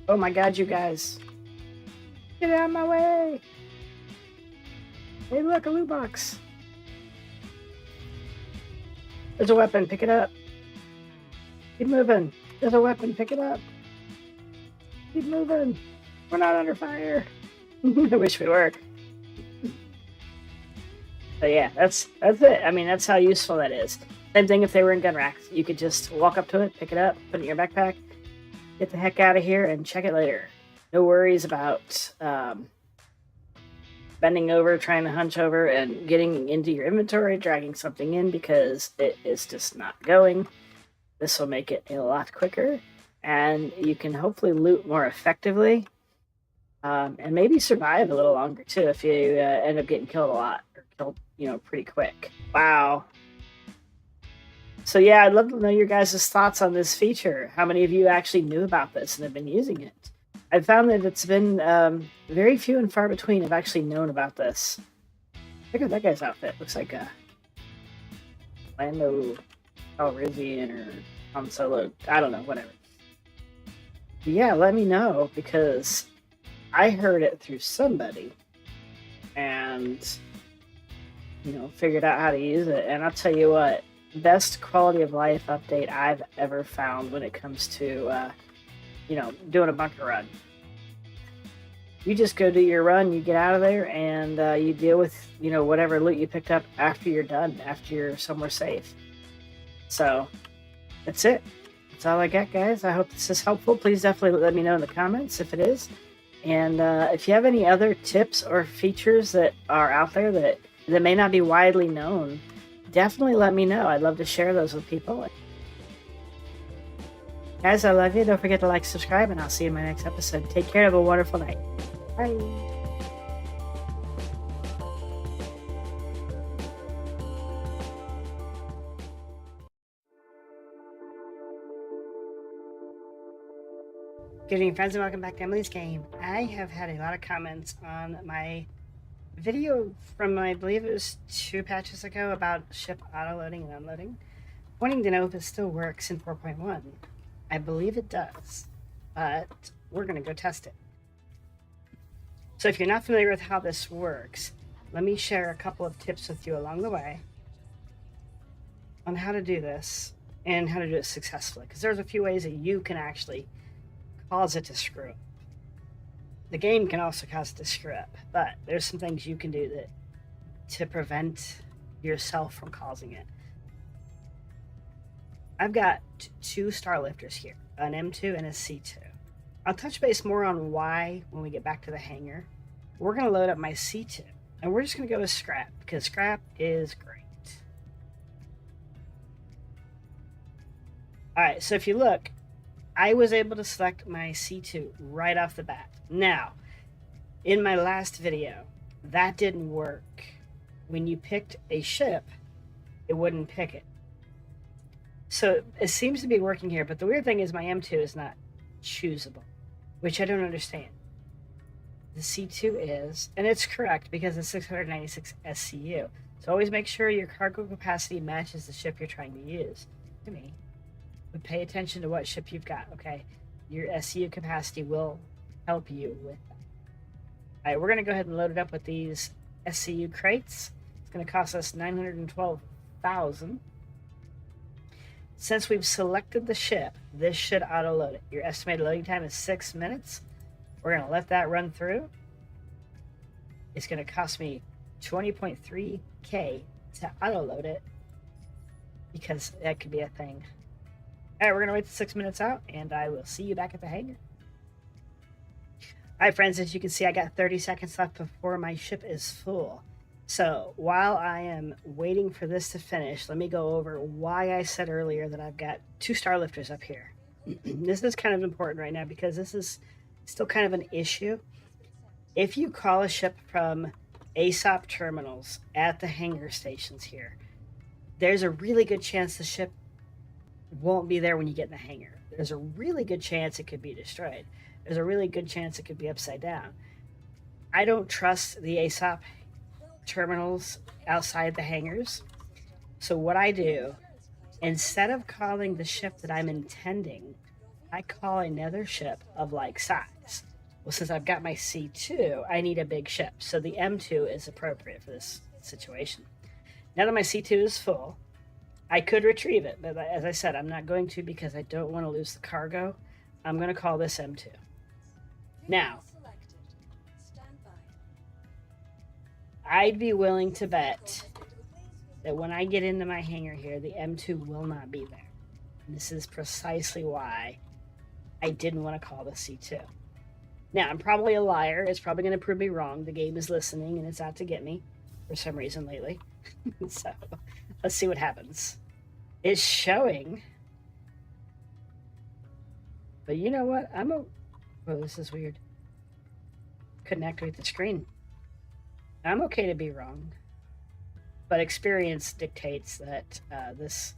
Oh my god, you guys. Get out of my way. Hey, look, a loot box. There's a weapon. Pick it up. Keep moving. There's a weapon. Pick it up. Keep moving. We're not under fire. I wish we were. But yeah, that's it. I mean, that's how useful that is. Same thing if they were in gun racks. You could just walk up to it, pick it up, put it in your backpack, get the heck out of here, and check it later. No worries about bending over, trying to hunch over, and getting into your inventory, dragging something in because it is just not going. This will make it a lot quicker, and you can hopefully loot more effectively, and maybe survive a little longer too if you end up getting killed a lot or killed, pretty quick. Wow. So yeah, I'd love to know your guys' thoughts on this feature. How many of you actually knew about this and have been using it? I've found that it's been very few and far between have actually known about this. Look at that guy's outfit. Looks like a Lando Calrissian or Han Solo. I don't know, whatever. But yeah, let me know because I heard it through somebody and, figured out how to use it. And I'll tell you what, best quality of life update I've ever found when it comes to, doing a bunker run. You just go do your run, you get out of there, and you deal with, whatever loot you picked up after you're done, after you're somewhere safe. So, that's it. That's all I got, guys. I hope this is helpful. Please definitely let me know in the comments if it is. And if you have any other tips or features that are out there that may not be widely known, definitely let me know. I'd love to share those with people. Guys, I love you. Don't forget to like, subscribe, and I'll see you in my next episode. Take care. Have a wonderful night. Bye. Good evening, friends, and welcome back to Emily's Game. I have had a lot of comments on my video from, I believe it was 2 patches ago, about ship auto-loading and unloading, wanting to know if it still works in 4.1. I believe it does, but we're going to go test it. So if you're not familiar with how this works, let me share a couple of tips with you along the way on how to do this and how to do it successfully, because there's a few ways that you can actually cause it to screw up. The game can also cause it to screw up, but there's some things you can do to prevent yourself from causing it. I've got 2 star lifters here, an M2 and a C2. I'll touch base more on why when we get back to the hangar. We're going to load up my C2, and we're just going to go with scrap, because scrap is great. Alright, so if you look, I was able to select my C2 right off the bat. Now, in my last video, that didn't work. When you picked a ship, it wouldn't pick it. So it seems to be working here, but the weird thing is my M2 is not choosable, which I don't understand. The C2 is, and it's correct because it's 696 SCU. So always make sure your cargo capacity matches the ship you're trying to use. To me, but pay attention to what ship you've got, okay? Your SCU capacity will help you with that. All right, we're going to go ahead and load it up with these SCU crates. It's going to cost us 912,000. Since we've selected the ship, this should auto-load it. Your estimated loading time is 6 minutes. We're going to let that run through. It's going to cost me 20.3K to auto-load it because that could be a thing. All right, we're going to wait the 6 minutes out, and I will see you back at the hangar. All right, friends, as you can see, I got 30 seconds left before my ship is full. So while I am waiting for this to finish, let me go over why I said earlier that I've got 2 star lifters up here. this is kind of important right now because this is still kind of an issue. If you call a ship from ASOP terminals at the hangar stations here, there's a really good chance the ship won't be there when you get in the hangar. There's a really good chance it could be destroyed. There's a really good chance it could be upside down. I don't trust the ASOP terminals outside the hangars. So what I do, instead of calling the ship that I'm intending, I call another ship of like size. Well, since I've got my C2, I need a big ship. So the M2 is appropriate for this situation. Now that my C2 is full, I could retrieve it, but as I said, I'm not going to because I don't want to lose the cargo. I'm going to call this M2. Now, I'd be willing to bet that when I get into my hangar here, the M2 will not be there. And this is precisely why I didn't want to call the C2. Now, I'm probably a liar. It's probably going to prove me wrong. The game is listening, and it's out to get me for some reason lately. So, let's see what happens. It's showing. But you know what? Oh, this is weird. Couldn't activate the screen. I'm okay to be wrong. But experience dictates that this...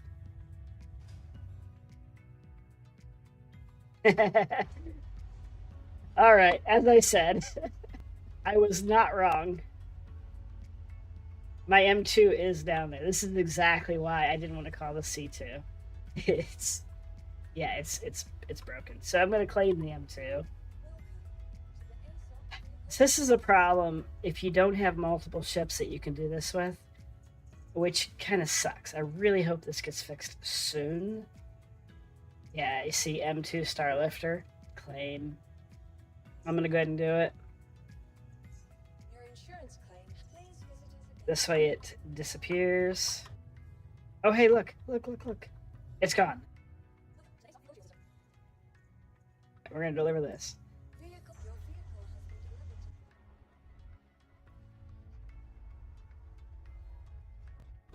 All right, as I said, I was not wrong. My M2 is down there. This is exactly why I didn't want to call the C2. It's broken. So I'm going to claim the M2. So this is a problem if you don't have multiple ships that you can do this with, which kind of sucks. I really hope this gets fixed soon. Yeah, you see M2 Starlifter, claim. I'm going to go ahead and do it. This way it disappears. Oh, hey, look. It's gone. We're going to deliver this.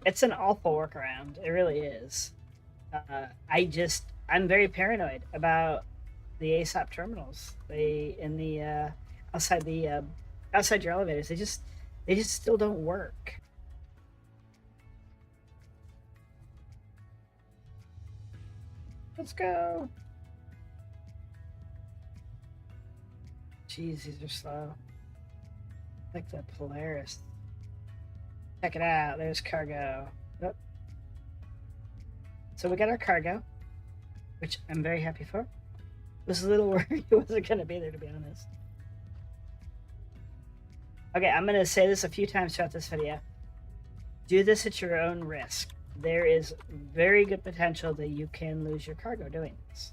It's an awful workaround. It really is. I'm very paranoid about the ASOP terminals. Outside your elevators, they just still don't work. Let's go. Jeez, these are slow. Like the Polaris. Check it out. There's cargo. Oh. So we got our cargo, which I'm very happy for. Was a little worried it wasn't going to be there, to be honest. Okay, I'm going to say this a few times throughout this video. Do this at your own risk. There is very good potential that you can lose your cargo doing this.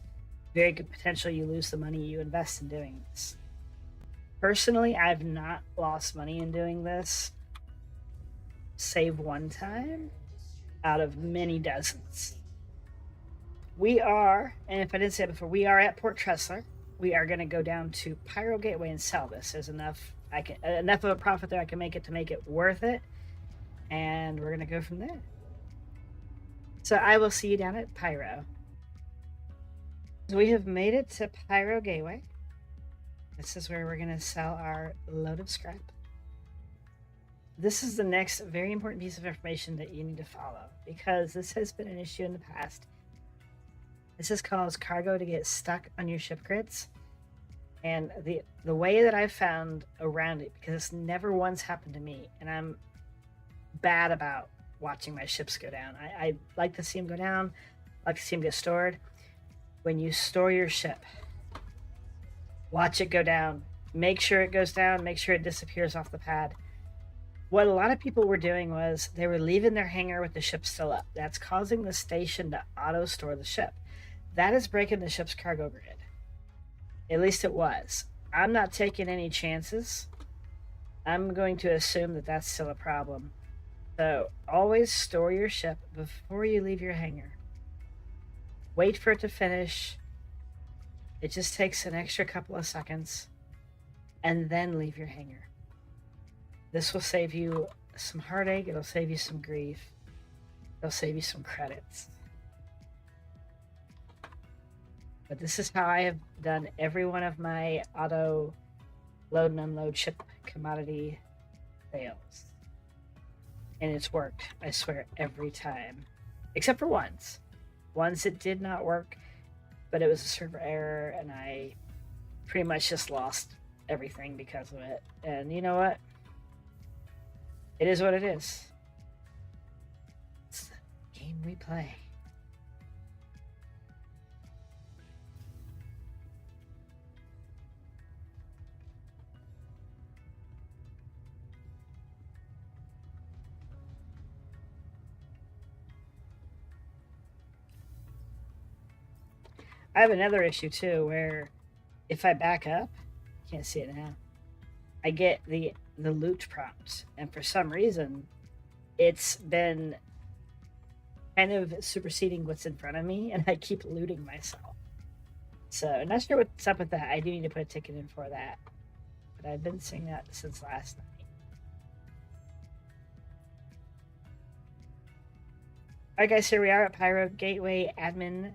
Very good potential you lose the money you invest in doing this. Personally, I've not lost money in doing this, save one time, out of many dozens. We are, and if I didn't say it before, we are at Port Tressler. We are going to go down to Pyro Gateway and sell this. There's enough of a profit there I can make it worth it, and we're going to go from there. So I will see you down at Pyro. So we have made it to Pyro Gateway. This is where we're going to sell our load of scrap. This is the next very important piece of information that you need to follow, because this has been an issue in the past. This has caused cargo to get stuck on your ship grids. And the way that I've found around it, because this never once happened to me, and I'm bad about watching my ships go down. I like to see them go down, like to see them get stored. When you store your ship, watch it go down. Make sure it goes down. Make sure it disappears off the pad. What a lot of people were doing was they were leaving their hangar with the ship still up. That's causing the station to auto-store the ship. That is breaking the ship's cargo grid. At least it was. I'm not taking any chances. I'm going to assume that that's still a problem. So always store your ship before you leave your hangar. Wait for it to finish. It just takes an extra couple of seconds. And then leave your hangar. This will save you some heartache. It'll save you some grief. It'll save you some credits. But this is how I have done every one of my auto load and unload ship commodity sales. And it's worked, I swear, every time. Except for once. Once it did not work, but it was a server error, and I pretty much just lost everything because of it. And you know what? It is what it is. It's the game we play. I have another issue too, where if I back up, can't see it now, I get the loot prompt, and for some reason, it's been kind of superseding what's in front of me, and I keep looting myself. So, not sure what's up with that. I do need to put a ticket in for that, but I've been seeing that since last night. Alright guys, here we are at Pyro Gateway Admin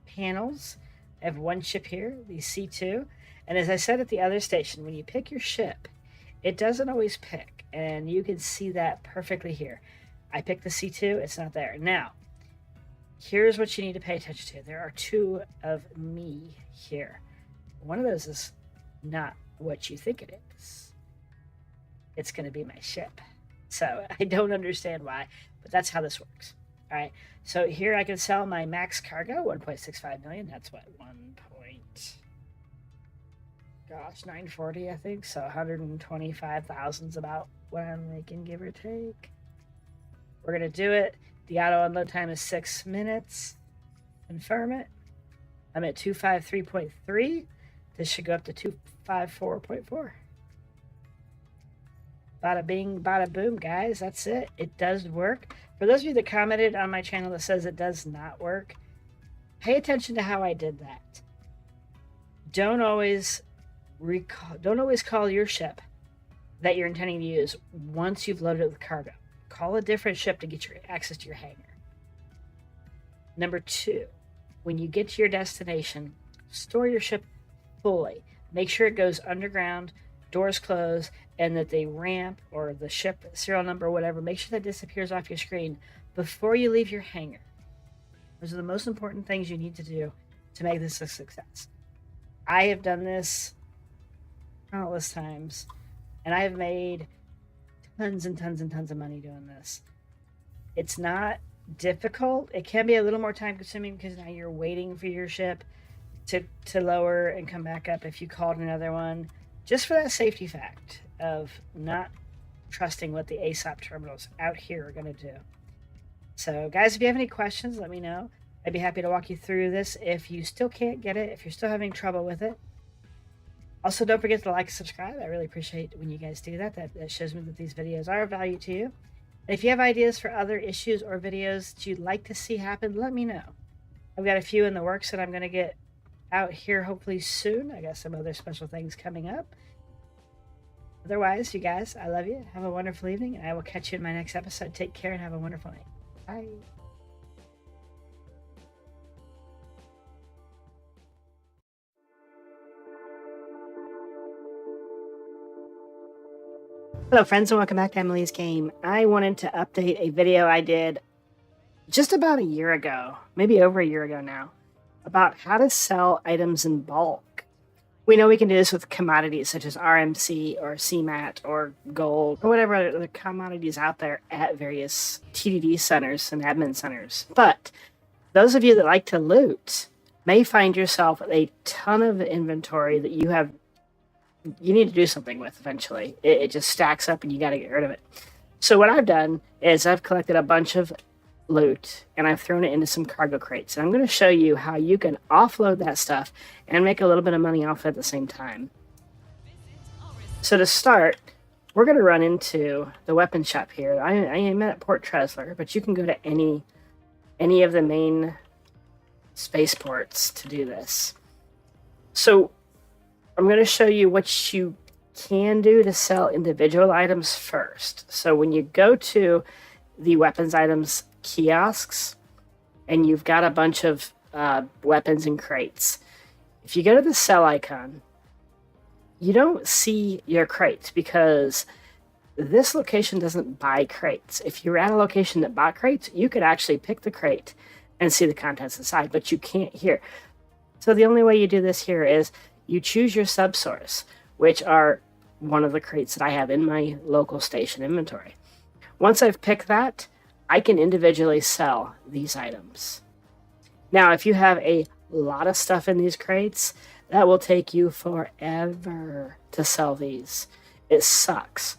Panels. I have one ship here, the C2, and as I said at the other station, when you pick your ship, it doesn't always pick, and you can see that perfectly here. I picked the C2, it's not there. Now, here's what you need to pay attention to. There are two of me here. One of those is not what you think it is. It's going to be my ship. So I don't understand why, but that's how this works. All right, so here I can sell my max cargo, 1.65 million. That's what, 940, I think. So 125,000 is about what I'm making, give or take. We're gonna do it. The auto unload time is 6 minutes. Confirm it. I'm at 253.3. This should go up to 254.4. Bada bing, bada boom, guys. That's it. It does work. For those of you that commented on my channel that says it does not work, pay attention to how I did that. Don't always call your ship that you're intending to use once you've loaded it with cargo. Call a different ship to get your access to your hangar. Number 2, when you get to your destination, store your ship fully. Make sure it goes underground, doors close, and that the ramp or the ship serial number or whatever, make sure that disappears off your screen before you leave your hangar. Those are the most important things you need to do to make this a success. I have done this countless times, and I have made tons and tons and tons of money doing this. It's not difficult. It can be a little more time consuming because now you're waiting for your ship to lower and come back up if you called another one, just for that safety fact of not trusting what the ASOP terminals out here are going to do. So guys, if you have any questions, let me know. I'd be happy to walk you through this if you still can't get it, if you're still having trouble with it. Also, don't forget to like and subscribe. I really appreciate when you guys do that. That shows me that these videos are of value to you. And if you have ideas for other issues or videos that you'd like to see happen, let me know. I've got a few in the works that I'm going to get out here hopefully soon. I got some other special things coming up. Otherwise, you guys, I love you. Have a wonderful evening, and I will catch you in my next episode. Take care and have a wonderful night. Bye. Hello friends, and welcome back to Emily's Game. I wanted to update a video I did just about a year ago, maybe over a year ago now, about how to sell items in bulk. We know we can do this with commodities such as RMC or CMAT or gold or whatever other commodities out there at various TDD centers and admin centers. But those of you that like to loot may find yourself with a ton of inventory that you need to do something with eventually. It just stacks up and you got to get rid of it. So what I've done is I've collected a bunch of loot and I've thrown it into some cargo crates. And I'm going to show you how you can offload that stuff and make a little bit of money off it at the same time. So to start, we're going to run into the weapon shop here. I am at Port Tresler, but you can go to any of the main spaceports to do this. So I'm going to show you what you can do to sell individual items first. So when you go to the weapons items kiosks and you've got a bunch of weapons in crates, If you go to the sell icon, you don't see your crates because this location doesn't buy crates. If you're at a location that bought crates, you could actually pick the crate and see the contents inside, but you can't here. So the only way you do this here is you choose your subsource, which are one of the crates that I have in my local station inventory. Once I've picked that, I can individually sell these items. Now, if you have a lot of stuff in these crates, that will take you forever to sell these. It sucks.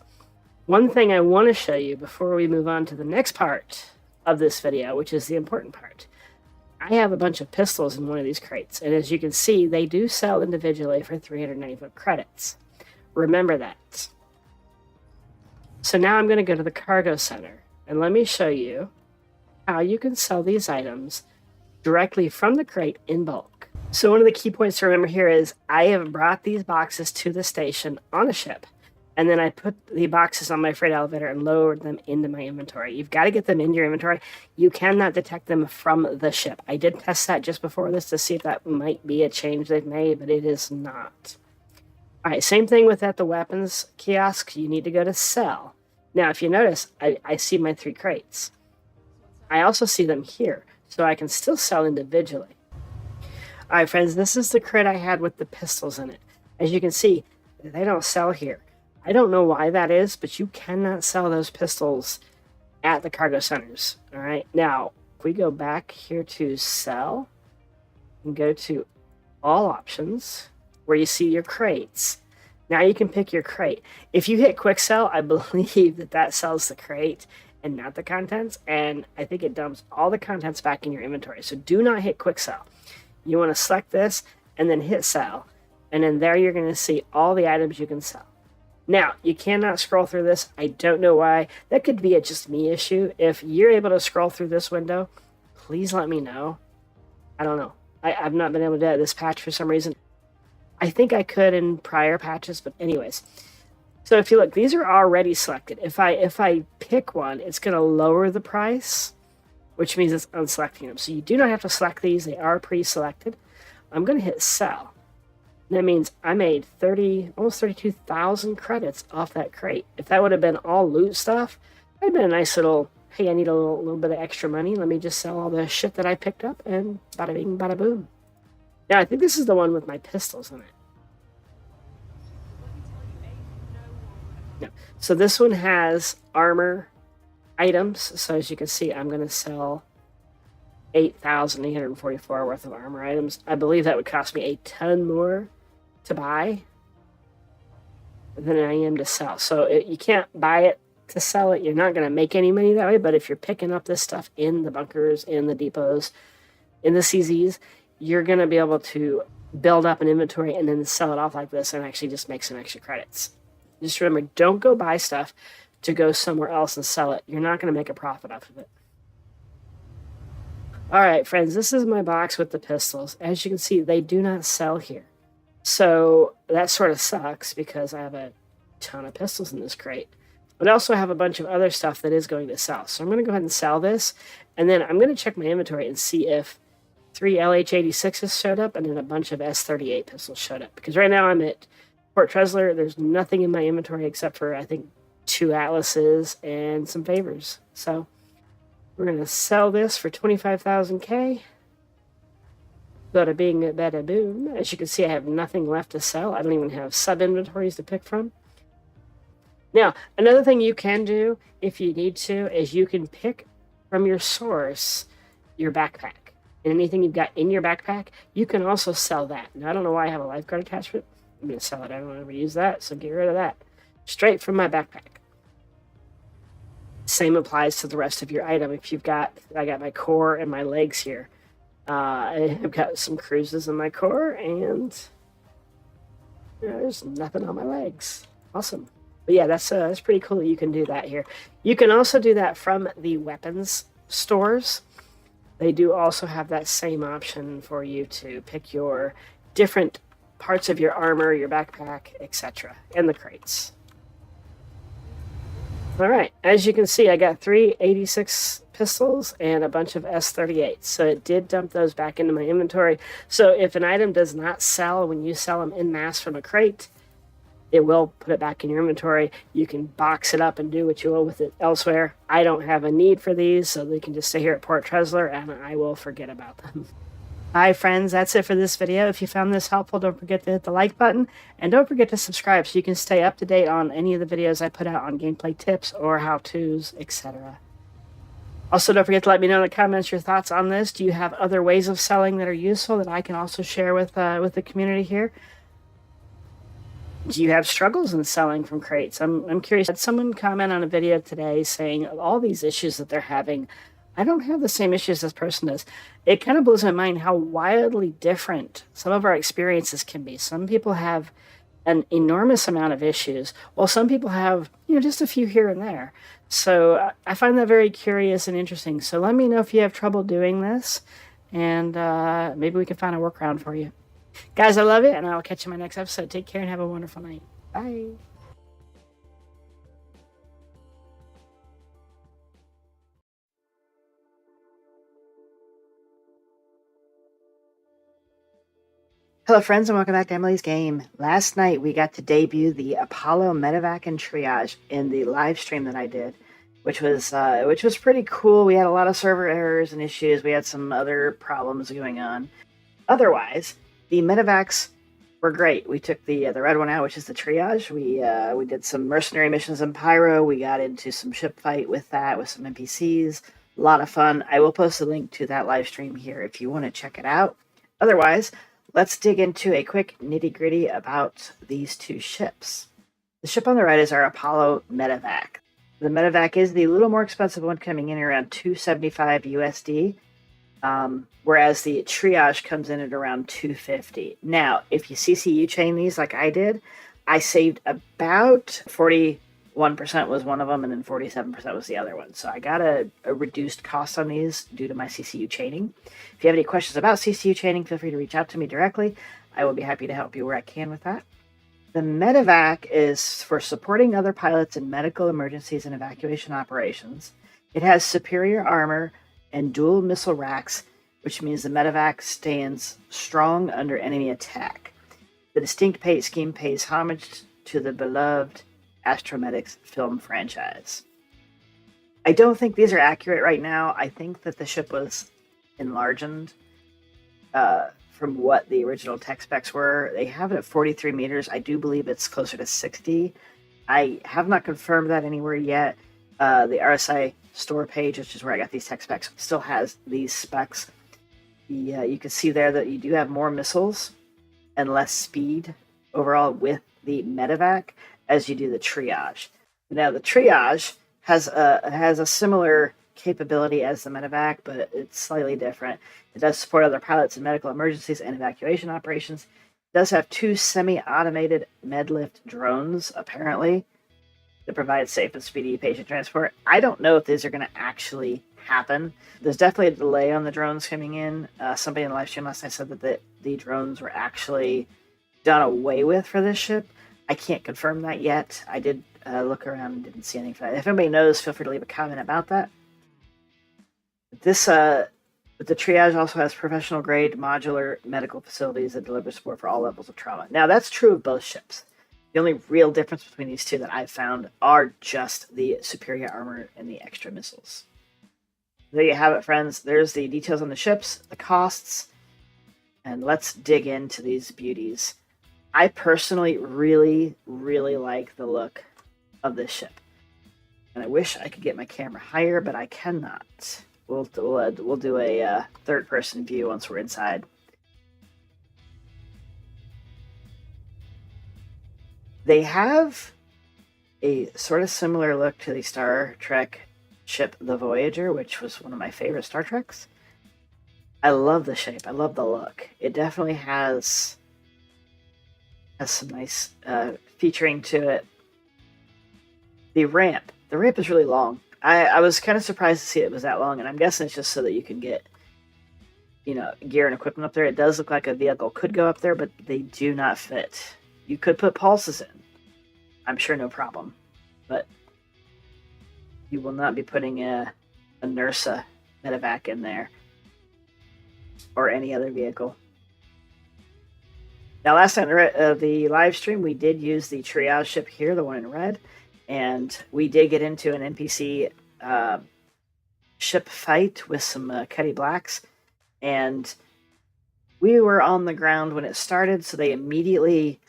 One thing I want to show you before we move on to the next part of this video, which is the important part. I have a bunch of pistols in one of these crates, and as you can see, they do sell individually for 395 credits. Remember that. So now I'm going to go to the cargo center, and let me show you how you can sell these items directly from the crate in bulk. So one of the key points to remember here is I have brought these boxes to the station on a ship, and then I put the boxes on my freight elevator and lowered them into my inventory. You've got to get them into your inventory. You cannot detect them from the ship. I did test that just before this to see if that might be a change they've made, but it is not. All right, same thing with at the weapons kiosk. You need to go to sell. Now, if you notice, I see my 3 crates. I also see them here, so I can still sell individually. All right, friends, this is the crate I had with the pistols in it. As you can see, they don't sell here. I don't know why that is, but you cannot sell those pistols at the cargo centers. All right, now, if we go back here to sell and go to all options where you see your crates, now you can pick your crate. If you hit quick sell, I believe that sells the crate and not the contents, and I think it dumps all the contents back in your inventory. So do not hit quick sell. You want to select this and then hit sell, and then there you're going to see all the items you can sell. Now, you cannot scroll through this. I don't know why. That could be a just me issue. If you're able to scroll through this window, please let me know. I don't know. I've not been able to do this patch for some reason. I think I could in prior patches, but anyways. So if you look, these are already selected. If I pick one, it's going to lower the price, which means it's unselecting them. So you do not have to select these. They are pre-selected. I'm going to hit sell. That means I made almost 32,000 credits off that crate. If that would have been all loot stuff, that'd been a nice little, hey, I need a little bit of extra money. Let me just sell all the shit that I picked up, and bada bing, bada boom. Now, I think this is the one with my pistols in it. No. So this one has armor items. So as you can see, I'm going to sell 8,844 worth of armor items. I believe that would cost me a ton more to buy than I am to sell. So you can't buy it to sell it. You're not going to make any money that way. But if you're picking up this stuff in the bunkers, in the depots, in the CZs, you're going to be able to build up an inventory and then sell it off like this and actually just make some extra credits. Just remember, don't go buy stuff to go somewhere else and sell it. You're not going to make a profit off of it. All right, friends, this is my box with the pistols. As you can see, they do not sell here. So that sort of sucks because I have a ton of pistols in this crate. But I also have a bunch of other stuff that is going to sell. So I'm going to go ahead and sell this. And then I'm going to check my inventory and see if 3 LH86s showed up and then a bunch of S38 pistols showed up. Because right now I'm at Port Tresler. There's nothing in my inventory except for, I think, 2 Atlases and some favors. So we're going to sell this for 25,000 K. Bada bing, bada boom. As you can see, I have nothing left to sell. I don't even have sub-inventories to pick from. Now, another thing you can do, if you need to, is you can pick from your source your backpack. And anything you've got in your backpack, you can also sell that. Now, I don't know why I have a lifeguard attachment. I'm going to sell it. I don't ever use that, so get rid of that. Straight from my backpack. Same applies to the rest of your item. If you've got, I got my core and my legs here. I've got some cruises in my core, and there's nothing on my legs. Awesome. But yeah, that's pretty cool that you can do that here. You can also do that from the weapons stores. They do also have that same option for you to pick your different parts of your armor, your backpack, etc., and the crates. All right, as you can see, I got 3 86 pistols and a bunch of S38s. So it did dump those back into my inventory. So if an item does not sell when you sell them en masse from a crate, it will put it back in your inventory. You can box it up and do what you will with it elsewhere. I don't have a need for these, so they can just stay here at Port Trezler, and I will forget about them. Hi friends, that's it for this video. If you found this helpful, don't forget to hit the like button, and don't forget to subscribe so you can stay up to date on any of the videos I put out on gameplay tips or how-tos, etc. Also, don't forget to let me know in the comments your thoughts on this. Do you have other ways of selling that are useful that I can also share with the community here? Do you have struggles in selling from crates? I'm curious. I had someone comment on a video today saying all these issues that they're having. I don't have the same issues this person does. It kind of blows my mind how wildly different some of our experiences can be. Some people have an enormous amount of issues, while some people have, just a few here and there. So I find that very curious and interesting. So let me know if you have trouble doing this, and maybe we can find a workaround for you. Guys, I love you, and I'll catch you in my next episode. Take care and have a wonderful night. Bye. Hello friends, and welcome back to Emily's Game. Last night we got to debut the Apollo Medevac and Triage in the live stream that I did, which was pretty cool. We had a lot of server errors and issues. We had some other problems going on. Otherwise, the medevacs were great. We took the red one out, which is the Triage. We did some mercenary missions in Pyro. We got into some ship fight with that, with some NPCs. A lot of fun. I will post a link to that live stream here if you want to check it out. Otherwise, let's dig into a quick nitty-gritty about these two ships. The ship on the right is our Apollo Medevac. The Medevac is the little more expensive one, coming in around $275 USD, whereas the Triage comes in at around $250. Now, if you CCU chain these like I did, I saved about 41% was one of them, and then 47% was the other one. So I got a reduced cost on these due to my CCU chaining. If you have any questions about CCU chaining, feel free to reach out to me directly. I will be happy to help you where I can with that. The Medevac is for supporting other pilots in medical emergencies and evacuation operations. It has superior armor and dual missile racks, which means the Medevac stands strong under enemy attack. The distinct paint scheme pays homage to the beloved Astromedics film franchise. I don't think these are accurate right now. I think that the ship was enlarged from what the original tech specs were. They have it at 43 meters. I do believe it's closer to 60. I have not confirmed that anywhere yet. The RSI store page, which is where I got these tech specs, still has these specs. You can see there that you do have more missiles and less speed overall with the Medevac as you do the Triage. Now the Triage has a similar capability as the Medevac, but it's slightly different. It does support other pilots in medical emergencies and evacuation operations. It does have 2 semi-automated medlift drones, apparently, that provide safe and speedy patient transport. I don't know if these are going to actually happen. There's definitely a delay on the drones coming in. Somebody in the live stream last night said that the drones were actually done away with for this ship. I can't confirm that yet. I did look around and didn't see anything for that. If anybody knows, feel free to leave a comment about that. The Triage also has professional-grade modular medical facilities that deliver support for all levels of trauma. Now, that's true of both ships. The only real difference between these two that I've found are just the superior armor and the extra missiles. There you have it, friends. There's the details on the ships, the costs, and let's dig into these beauties. I personally really, really like the look of this ship. And I wish I could get my camera higher, but I cannot. We'll do a third-person view once we're inside. They have a sort of similar look to the Star Trek ship, the Voyager, which was one of my favorite Star Treks. I love the shape. I love the look. It definitely has some nice featuring to it. The ramp is really long. I was kind of surprised to see it was that long, and I'm guessing it's just so that you can get, gear and equipment up there. It does look like a vehicle could go up there, but they do not fit. You could put pulses in. I'm sure no problem. But you will not be putting a Nursa medevac in there, or any other vehicle. Now, last night the live stream, we did use the triage ship here, the one in red, and we did get into an NPC ship fight with some Cuddy Blacks, and we were on the ground when it started, so they immediately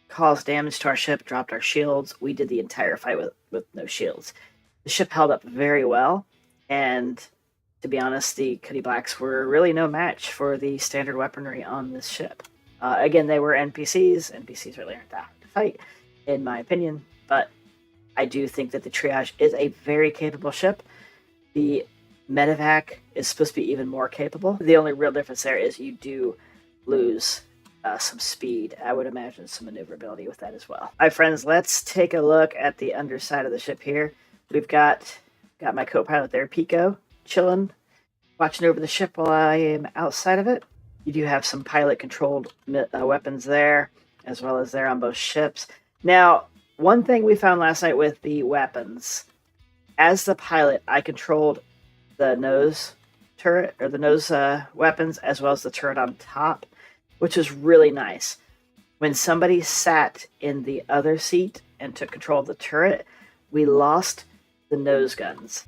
caused damage to our ship, dropped our shields. We did the entire fight with no shields. The ship held up very well, and to be honest, the Cuddy Blacks were really no match for the standard weaponry on this ship. Again, they were NPCs. NPCs really aren't that hard to fight, in my opinion, but I do think that the triage is a very capable ship. The medevac is supposed to be even more capable. The only real difference there is you do lose some speed. I would imagine some maneuverability with that as well. All right, friends, let's take a look at the underside of the ship here. We've got my co-pilot there, Pico, chilling, watching over the ship while I am outside of it. You do have some pilot-controlled weapons there, as well as there on both ships. Now, one thing we found last night with the weapons, as the pilot, I controlled the nose turret, or the nose weapons, as well as the turret on top, which is really nice. When somebody sat in the other seat and took control of the turret, we lost the nose guns.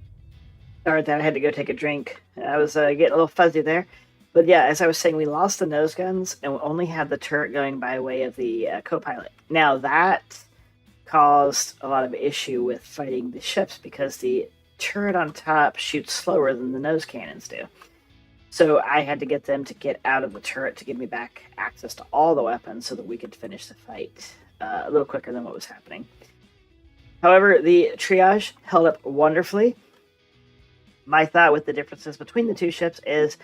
Sorry that I had to go take a drink. I was getting a little fuzzy there. But yeah, as I was saying, we lost the nose guns and we only had the turret going by way of the co-pilot. Now that caused a lot of issue with fighting the ships because the turret on top shoots slower than the nose cannons do. So I had to get them to get out of the turret to give me back access to all the weapons so that we could finish the fight a little quicker than what was happening. However, the triage held up wonderfully. My thought with the differences between the two ships is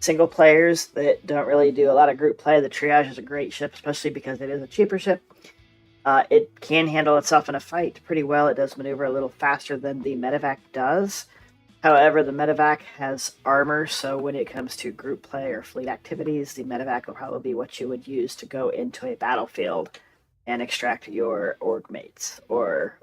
single players that don't really do a lot of group play. The triage is a great ship, especially because it is a cheaper ship. It can handle itself in a fight pretty well. It does maneuver a little faster than the medevac does. However, the medevac has armor, so when it comes to group play or fleet activities, the medevac will probably be what you would use to go into a battlefield and extract your org mates or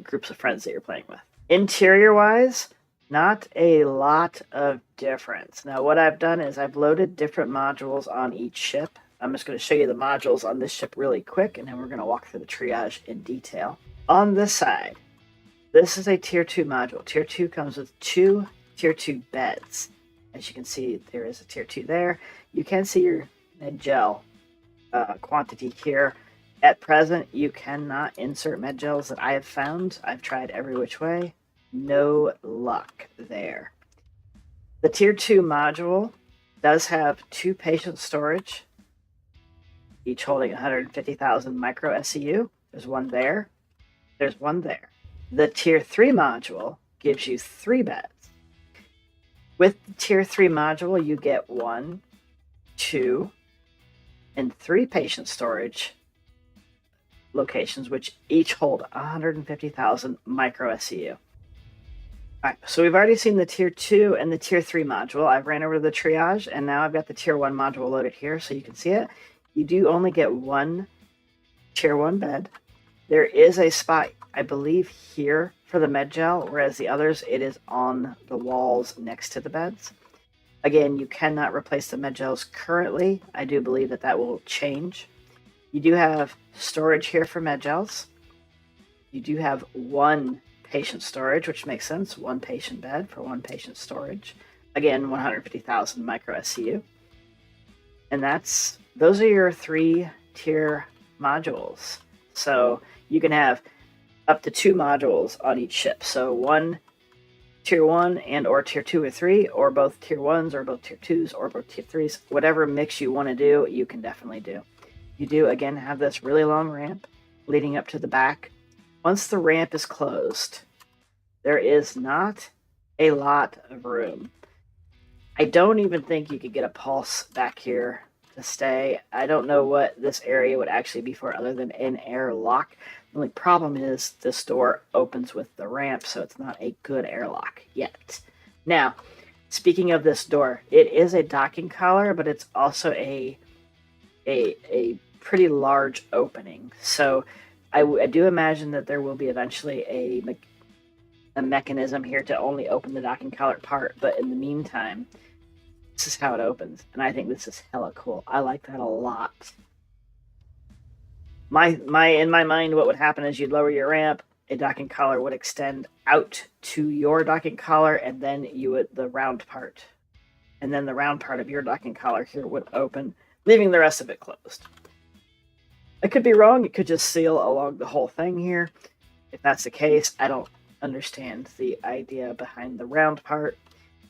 groups of friends that you're playing with. Interior-wise, not a lot of difference. Now, what I've done is I've loaded different modules on each ship. I'm just going to show you the modules on this ship really quick, and then we're going to walk through the triage in detail. On this side, this is a Tier 2 module. Tier 2 comes with 2 Tier 2 beds. As you can see, there is a Tier 2 there. You can see your med gel quantity here. At present, you cannot insert med gels that I have found. I've tried every which way. No luck there. The Tier 2 module does have 2 patient storage, each holding 150,000 micro SCU. There's one there. There's one there. The Tier 3 module gives you 3 beds. With the Tier 3 module, you get 1, 2, and 3 patient storage locations, which each hold 150,000 micro SCU. All right, so we've already seen the Tier 2 and the Tier 3 module. I've ran over to the triage, and now I've got the Tier 1 module loaded here, so you can see it. You do only get 1 Tier 1 bed. There is a spot, I believe, here for the med gel, whereas the others, it is on the walls next to the beds. Again, you cannot replace the med gels currently. I do believe that will change. You do have storage here for med gels. You do have 1 patient storage, which makes sense. 1 patient bed for 1 patient storage. Again, 150,000 micro SCU. And those are your 3 tier modules. So you can have up to 2 modules on each ship. So 1 Tier 1 and or Tier 2 or 3, or both Tier 1s or both Tier 2s or both Tier 3s. Whatever mix you want to do, you can definitely do. You do, again, have this really long ramp leading up to the back. Once the ramp is closed, there is not a lot of room. I don't even think you could get a pulse back here to stay. I don't know what this area would actually be for other than an airlock. The only problem is this door opens with the ramp, so it's not a good airlock yet. Now, speaking of this door, it is a docking collar, but it's also a pretty large opening. So I do imagine that there will be eventually a mechanism here to only open the docking collar part, but in the meantime, this is how it opens, and I think this is hella cool. I like that a lot. In my mind, what would happen is you'd lower your ramp, a docking collar would extend out to your docking collar, and then you would the round part. And then the round part of your docking collar here would open, leaving the rest of it closed. I could be wrong. It could just seal along the whole thing here. If that's the case, I don't understand the idea behind the round part,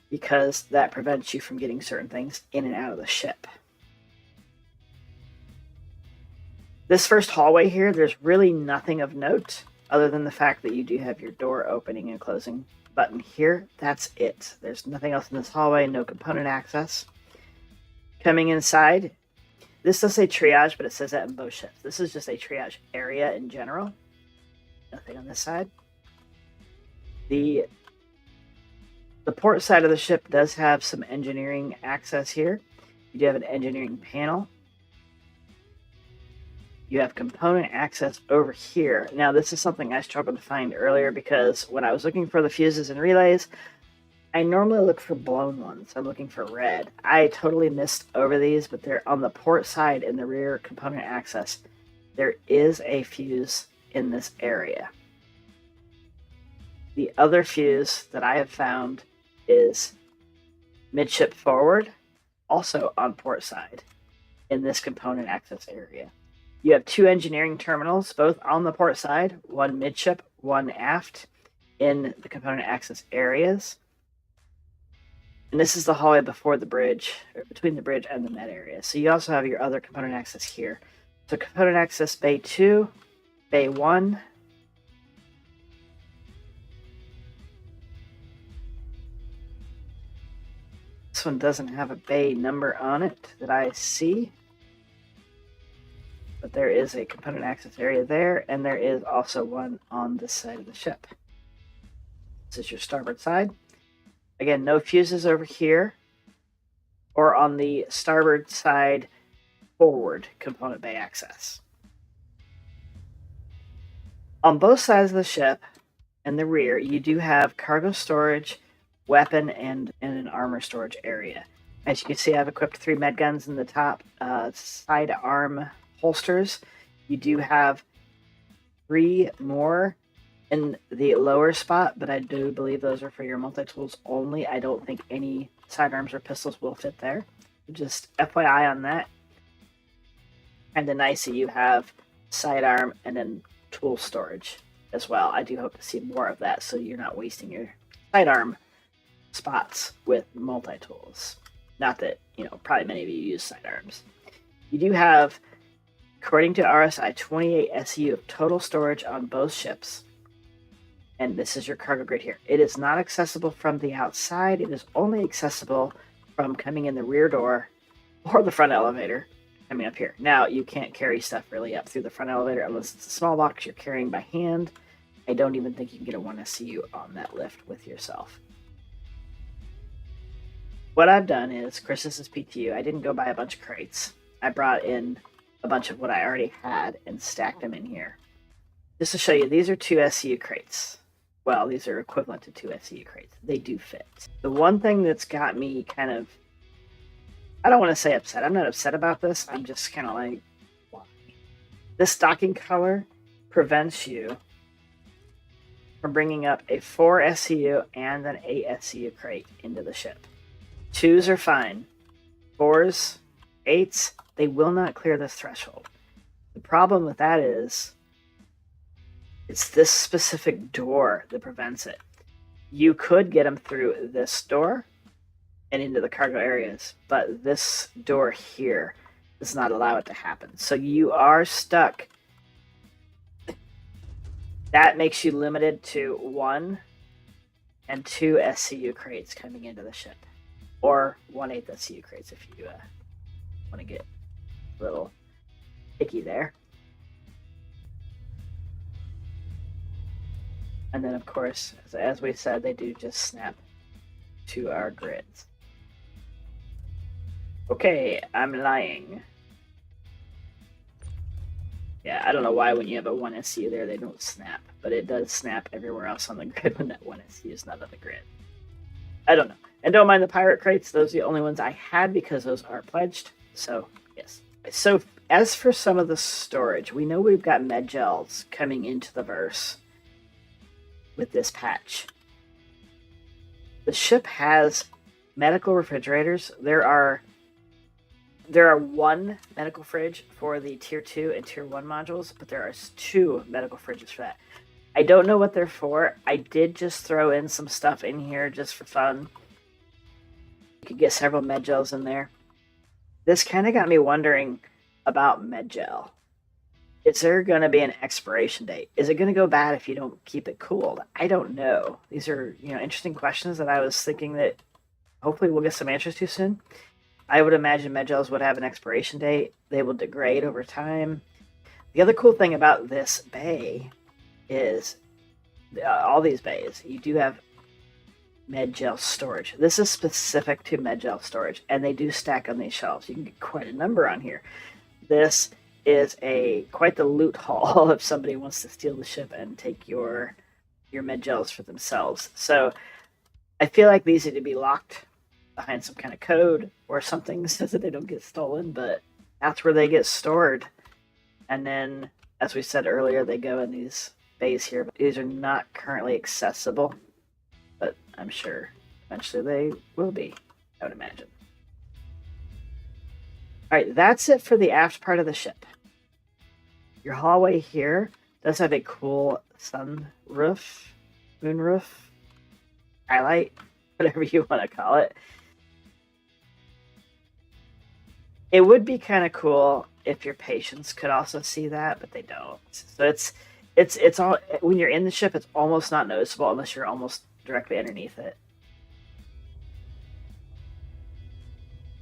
because that prevents you from getting certain things in and out of the ship. This first hallway here, there's really nothing of note other than the fact that you do have your door opening and closing button here. That's it. There's nothing else in this hallway, no component access. Coming inside, this does say triage, but it says that in both ships. This is just a triage area in general. Nothing on this side. The port side of the ship does have some engineering access here. You do have an engineering panel. You have component access over here. Now, this is something I struggled to find earlier, because when I was looking for the fuses and relays, I normally look for blown ones. I'm looking for red. I totally missed over these, but they're on the port side in the rear component access. There is a fuse in this area. The other fuse that I have found is midship forward, also on port side in this component access area. You have two engineering terminals, both on the port side, one midship, one aft, in the component access areas. And this is the hallway before the bridge, or between the bridge and the med area. So you also have your other component access here. So component access bay 2, bay 1. This one doesn't have a bay number on it that I see. But there is a component access area there, and there is also one on this side of the ship. This is your starboard side. Again, no fuses over here or on the starboard side forward component bay access. On both sides of the ship and the rear, you do have cargo storage, weapon, and an armor storage area. As you can see, I've equipped 3 med guns in the top side arm holsters. You do have 3 more in the lower spot, but I do believe those are for your multi-tools only. I don't think any sidearms or pistols will fit there. Just FYI on that. And then I see you have sidearm and then tool storage as well. I do hope to see more of that, so you're not wasting your sidearm spots with multi-tools. Not that, probably many of you use sidearms. You do have, according to RSI, 28 SEU of total storage on both ships. And this is your cargo grade here. It is not accessible from the outside. It is only accessible from coming in the rear door or the front elevator coming up here. Now, you can't carry stuff really up through the front elevator unless it's a small box you're carrying by hand. I don't even think you can get a 1 SEU on that lift with yourself. What I've done is, Chris, this is PTU. I didn't go buy a bunch of crates. I brought in a bunch of what I already had and stacked them in here. Just to show you, these are 2 SEU crates. Well, these are equivalent to 2 SEU crates. They do fit. The one thing that's got me kind of, I don't want to say upset. I'm not upset about this. I'm just kind of like, why? This docking collar prevents you from bringing up a 4 SEU and an 8 SEU crate into the ship. 2s are fine. 4s, 8s, they will not clear this threshold. The problem with that is, it's this specific door that prevents it. You could get them through this door and into the cargo areas, but this door here does not allow it to happen. So you are stuck. That makes you limited to 1 and 2 SCU crates coming into the ship. Or 1/8 SCU crates if you want to get a little picky there. And then, of course, as we said, they do just snap to our grids. Okay, I'm lying. Yeah, I don't know why when you have a 1 SU there, they don't snap, but it does snap everywhere else on the grid when that 1 SU is not on the grid. I don't know. And don't mind the pirate crates. Those are the only ones I had because those are pledged. So, yes. So, as for some of the storage, we know we've got med gels coming into the verse with this patch. The ship has medical refrigerators. There are 1 medical fridge for the tier 2 and tier 1 modules, but there are 2 medical fridges for that. I don't know what they're for. I did just throw in some stuff in here just for fun. You could get several med gels in there. This kind of got me wondering about med gel. Is there going to be an expiration date? Is it going to go bad if you don't keep it cooled? I don't know. These are, interesting questions that I was thinking that hopefully we'll get some answers to soon. I would imagine med gels would have an expiration date. They will degrade over time. The other cool thing about this bay is all these bays, you do have med gel storage. This is specific to med gel storage, and they do stack on these shelves. You can get quite a number on here. This is quite the loot haul if somebody wants to steal the ship and take your med gels for themselves. So I feel like these need to be locked behind some kind of code or something so that they don't get stolen, but that's where they get stored. And then, as we said earlier, they go in these bays here. These are not currently accessible, but I'm sure eventually they will be, I would imagine. All right, that's it for the aft part of the ship. Your hallway here does have a cool sunroof, moonroof, highlight, whatever you want to call it. It would be kind of cool if your patients could also see that, but they don't. So it's all, when you're in the ship, it's almost not noticeable unless you're almost directly underneath it.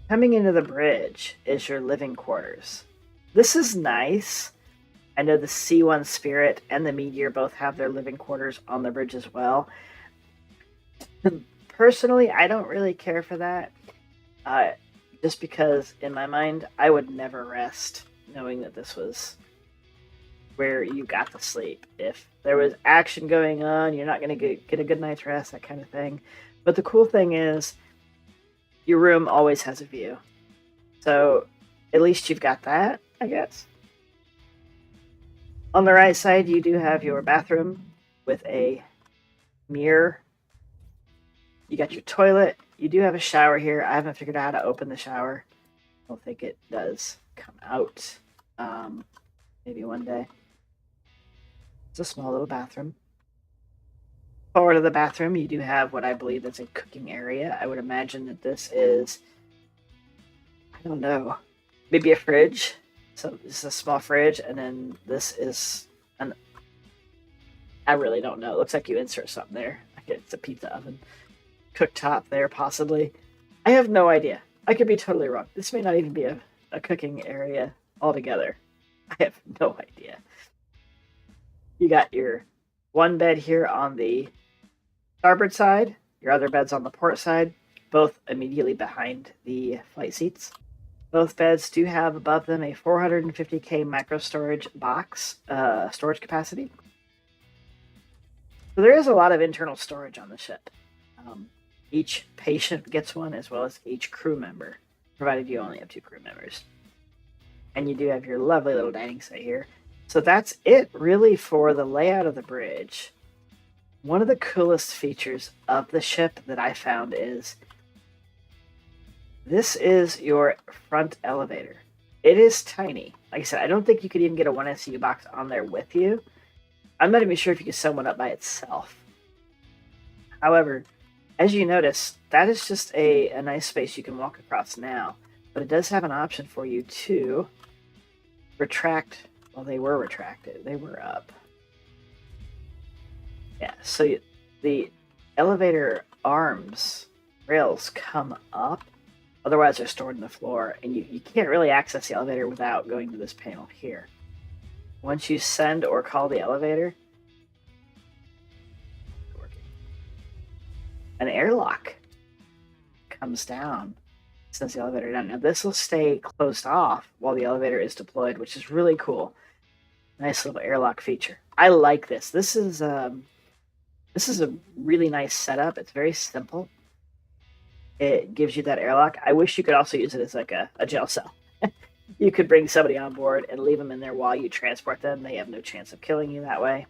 Coming into the bridge is your living quarters. This is nice. I know the C1 Spirit and the Meteor both have their living quarters on the bridge as well. Personally, I don't really care for that. Just because, in my mind, I would never rest knowing that this was where you got to sleep. If there was action going on, you're not going to get a good night's rest, that kind of thing. But the cool thing is, your room always has a view. So, at least you've got that, I guess. On the right side, you do have your bathroom with a mirror. You got your toilet. You do have a shower here. I haven't figured out how to open the shower. I don't think it does come out. Maybe one day. It's a small little bathroom. Forward of the bathroom, you do have what I believe is a cooking area. I would imagine that this is, I don't know, maybe a fridge. So this is a small fridge, and then this is I really don't know. It looks like you insert something there. I guess it's a pizza oven. Cooktop there, possibly. I have no idea. I could be totally wrong. This may not even be a cooking area altogether. I have no idea. You got your one bed here on the starboard side, your other bed's on the port side, both immediately behind the flight seats. Both beds do have above them a 450K micro storage box, storage capacity. So there is a lot of internal storage on the ship. Each patient gets one, as well as each crew member, provided you only have 2 crew members. And you do have your lovely little dining set here. So that's it, really, for the layout of the bridge. One of the coolest features of the ship that I found is this is your front elevator. It is tiny. Like I said, I don't think you could even get a 1SU box on there with you. I'm not even sure if you could set one up by itself. However, as you notice, that is just a nice space you can walk across now. But it does have an option for you to retract. Well, they were retracted. They were up. Yeah, so the elevator arms, rails come up. Otherwise, they're stored in the floor. And you can't really access the elevator without going to this panel here. Once you send or call the elevator, an airlock comes down, sends the elevator down. Now this will stay closed off while the elevator is deployed, which is really cool. Nice little airlock feature. I like this. This is a really nice setup. It's very simple. It gives you that airlock. I wish you could also use it as like a jail cell. You could bring somebody on board and leave them in there while you transport them. They have no chance of killing you that way.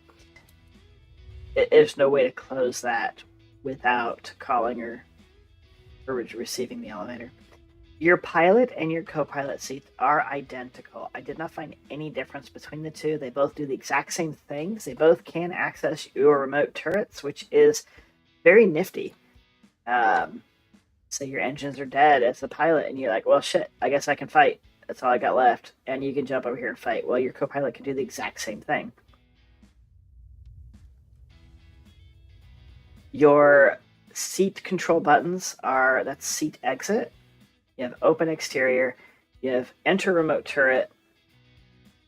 There's no way to close that without calling or receiving the elevator. Your pilot and your co-pilot seats are identical. I did not find any difference between the two. They both do the exact same things. They both can access your remote turrets, which is very nifty. Say your engines are dead as the pilot, and you're like, well, shit, I guess I can fight. That's all I got left. And you can jump over here and fight. Well, your co-pilot can do the exact same thing. Your seat control buttons are, that's seat exit. You have open exterior. You have enter remote turret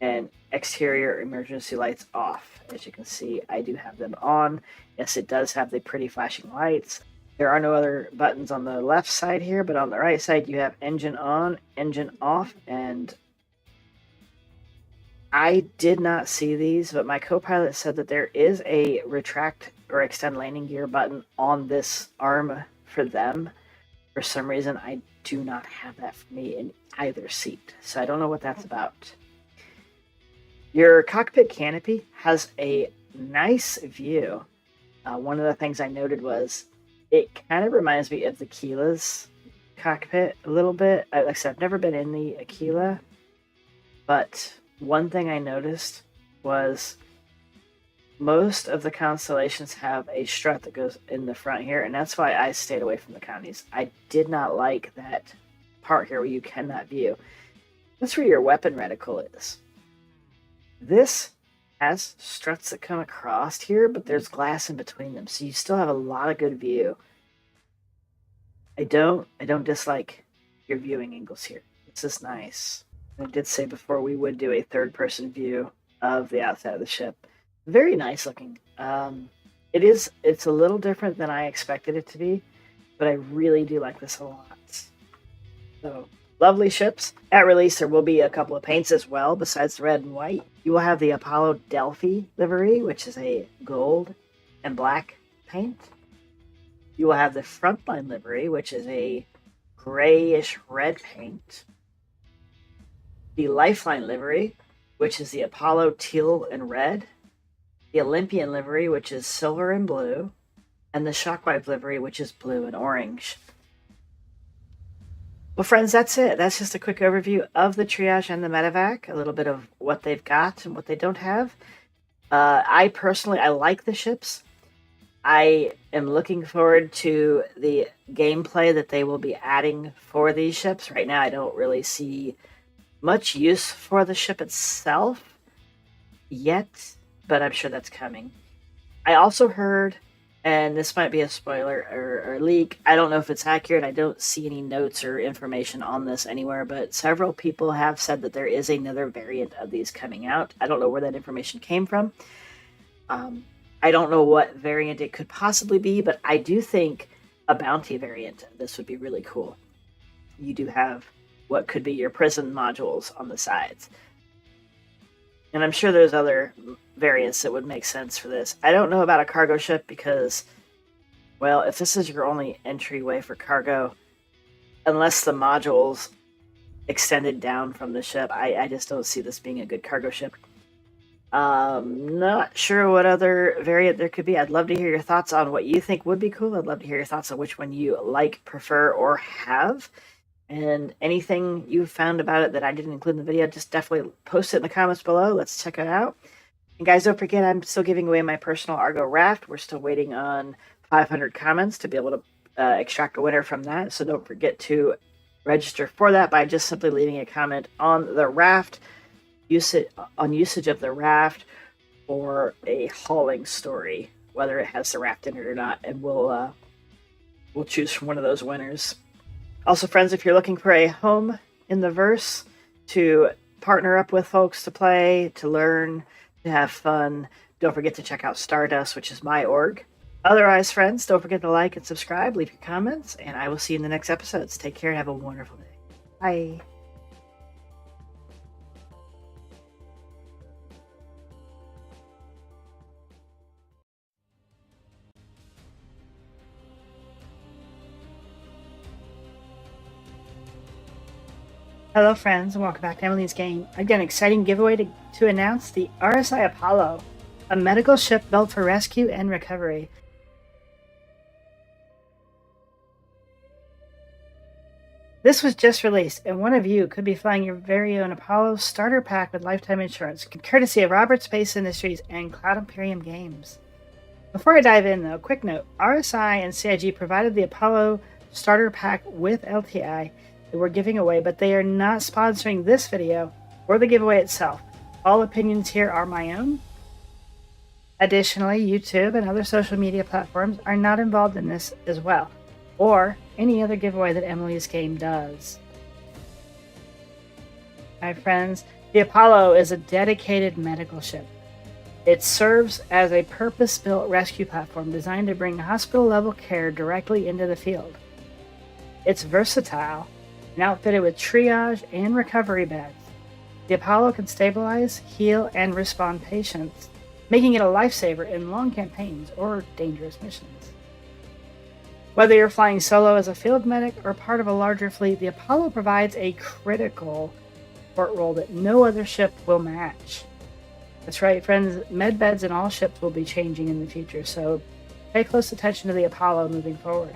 and exterior emergency lights off. As you can see, I do have them on. Yes, it does have the pretty flashing lights. There are no other buttons on the left side here, but on the right side, you have engine on, engine off, and I did not see these, but my co-pilot said that there is a retract or extend landing gear button on this arm for them. For some reason, I do not have that for me in either seat, so I don't know what that's about. Your cockpit canopy has a nice view. One of the things I noted was it kind of reminds me of the Aquila's cockpit a little bit. Like I said, I've never been in the Aquila, but one thing I noticed was most of the constellations have a strut that goes in the front here, and that's why I stayed away from the Connies. I did not like that part here where you cannot view. That's where your weapon reticle is. This has struts that come across here, but there's glass in between them, so you still have a lot of good view. I don't dislike your viewing angles here. This is nice. I did say before we would do a third-person view of the outside of the ship. Very nice looking. It's a little different than I expected it to be, but I really do like this a lot. So, lovely ships. At release, there will be a couple of paints as well, besides the red and white. You will have the Apollo Delphi livery, which is a gold and black paint. You will have the Frontline livery, which is a grayish red paint. The Lifeline livery, which is the Apollo teal and red. The Olympian livery, which is silver and blue. And the Shockwave livery, which is blue and orange. Well, friends, that's it. That's just a quick overview of the Triage and the Medevac, a little bit of what they've got and what they don't have. I personally like the ships. I am looking forward to the gameplay that they will be adding for these ships. Right now, I don't really see much use for the ship itself yet, but I'm sure that's coming. I also heard, and this might be a spoiler or a leak, I don't know if it's accurate, I don't see any notes or information on this anywhere, but several people have said that there is another variant of these coming out. I don't know where that information came from. I don't know what variant it could possibly be, but I do think a bounty variant, this would be really cool. You do have what could be your prison modules on the sides. And I'm sure there's other variants that would make sense for this. I don't know about a cargo ship because, well, if this is your only entryway for cargo, unless the modules extended down from the ship, I just don't see this being a good cargo ship. Not sure what other variant there could be. I'd love to hear your thoughts on what you think would be cool. I'd love to hear your thoughts on which one you like, prefer, or have. And anything you found about it that I didn't include in the video, just definitely post it in the comments below. Let's check it out. And guys, don't forget, I'm still giving away my personal Argo RAFT. We're still waiting on 500 comments to be able to extract a winner from that. So don't forget to register for that by just simply leaving a comment on the RAFT, usage of the RAFT, or a hauling story, whether it has the RAFT in it or not, and we'll choose from one of those winners. Also, friends, if you're looking for a home in the verse to partner up with folks to play, to learn, to have fun, don't forget to check out Stardust, which is my org. Otherwise, friends, don't forget to like and subscribe, leave your comments, and I will see you in the next episodes. Take care and have a wonderful day. Bye. Hello friends, and welcome back to Emily's Game. I've got an exciting giveaway to announce the RSI Apollo, a medical ship built for rescue and recovery. This was just released, and one of you could be flying your very own Apollo starter pack with lifetime insurance, courtesy of Robert Space Industries and Cloud Imperium Games. Before I dive in, though, quick note, RSI and CIG provided the Apollo starter pack with LTI that we're giving away, but they are not sponsoring this video or the giveaway itself. All opinions here are my own. Additionally, YouTube and other social media platforms are not involved in this as well, or any other giveaway that Emily's Game does. My friends, the Apollo is a dedicated medical ship. It serves as a purpose-built rescue platform designed to bring hospital-level care directly into the field. It's versatile and outfitted with triage and recovery beds. The Apollo can stabilize, heal, and respond patients, making it a lifesaver in long campaigns or dangerous missions. Whether you're flying solo as a field medic or part of a larger fleet, the Apollo provides a critical support role that no other ship will match. That's right, friends, med beds in all ships will be changing in the future, so pay close attention to the Apollo moving forward.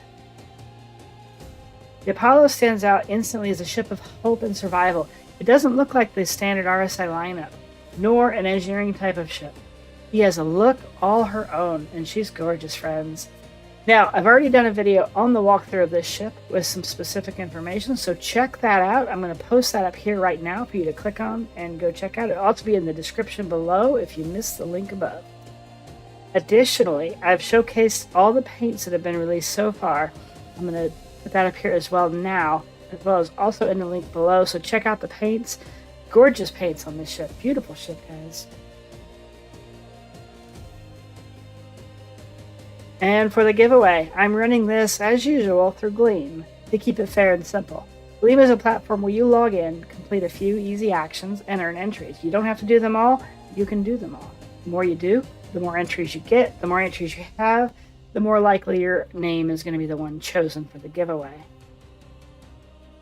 The Apollo stands out instantly as a ship of hope and survival. It doesn't look like the standard RSI lineup, nor an engineering type of ship. She has a look all her own, and she's gorgeous, friends. Now, I've already done a video on the walkthrough of this ship with some specific information, so check that out. I'm going to post that up here right now for you to click on and go check out. It'll also be in the description below if you missed the link above. Additionally, I've showcased all the paints that have been released so far. I'm going to put that up here as well now, as well as also in the link below, so check out the paints. Gorgeous paints on this ship. Beautiful ship, guys. And for the giveaway, I'm running this, as usual, through Gleam to keep it fair and simple. Gleam is a platform where you log in, complete a few easy actions, and earn entries. You don't have to do them all, you can do them all. The more you do, the more entries you get. The more entries you have, the more likely your name is going to be the one chosen for the giveaway.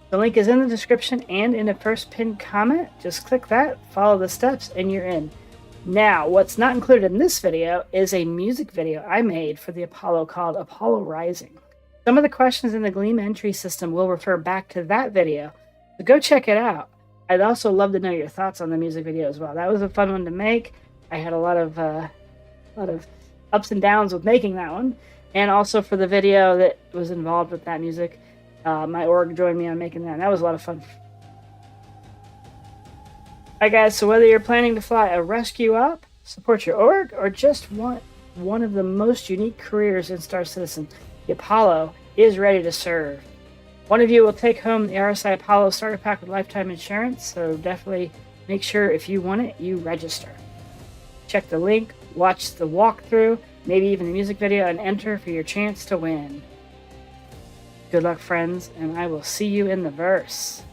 The link is in the description and in the first pinned comment. Just click that, follow the steps, and you're in. Now, what's not included in this video is a music video I made for the Apollo called Apollo Rising. Some of the questions in the Gleam entry system will refer back to that video, so go check it out. I'd also love to know your thoughts on the music video as well. That was a fun one to make. I had a lot of ups and downs with making that one, and also for the video that was involved with that music. My org joined me on making that, and that was a lot of fun. Alright guys, so whether you're planning to fly a rescue op, support your org, or just want one of the most unique careers in Star Citizen, the Apollo is ready to serve. One of you will take home the RSI Apollo starter pack with lifetime insurance, so definitely make sure if you want it, you register. Check the link, watch the walkthrough, maybe even the music video, and enter for your chance to win. Good luck, friends, and I will see you in the verse.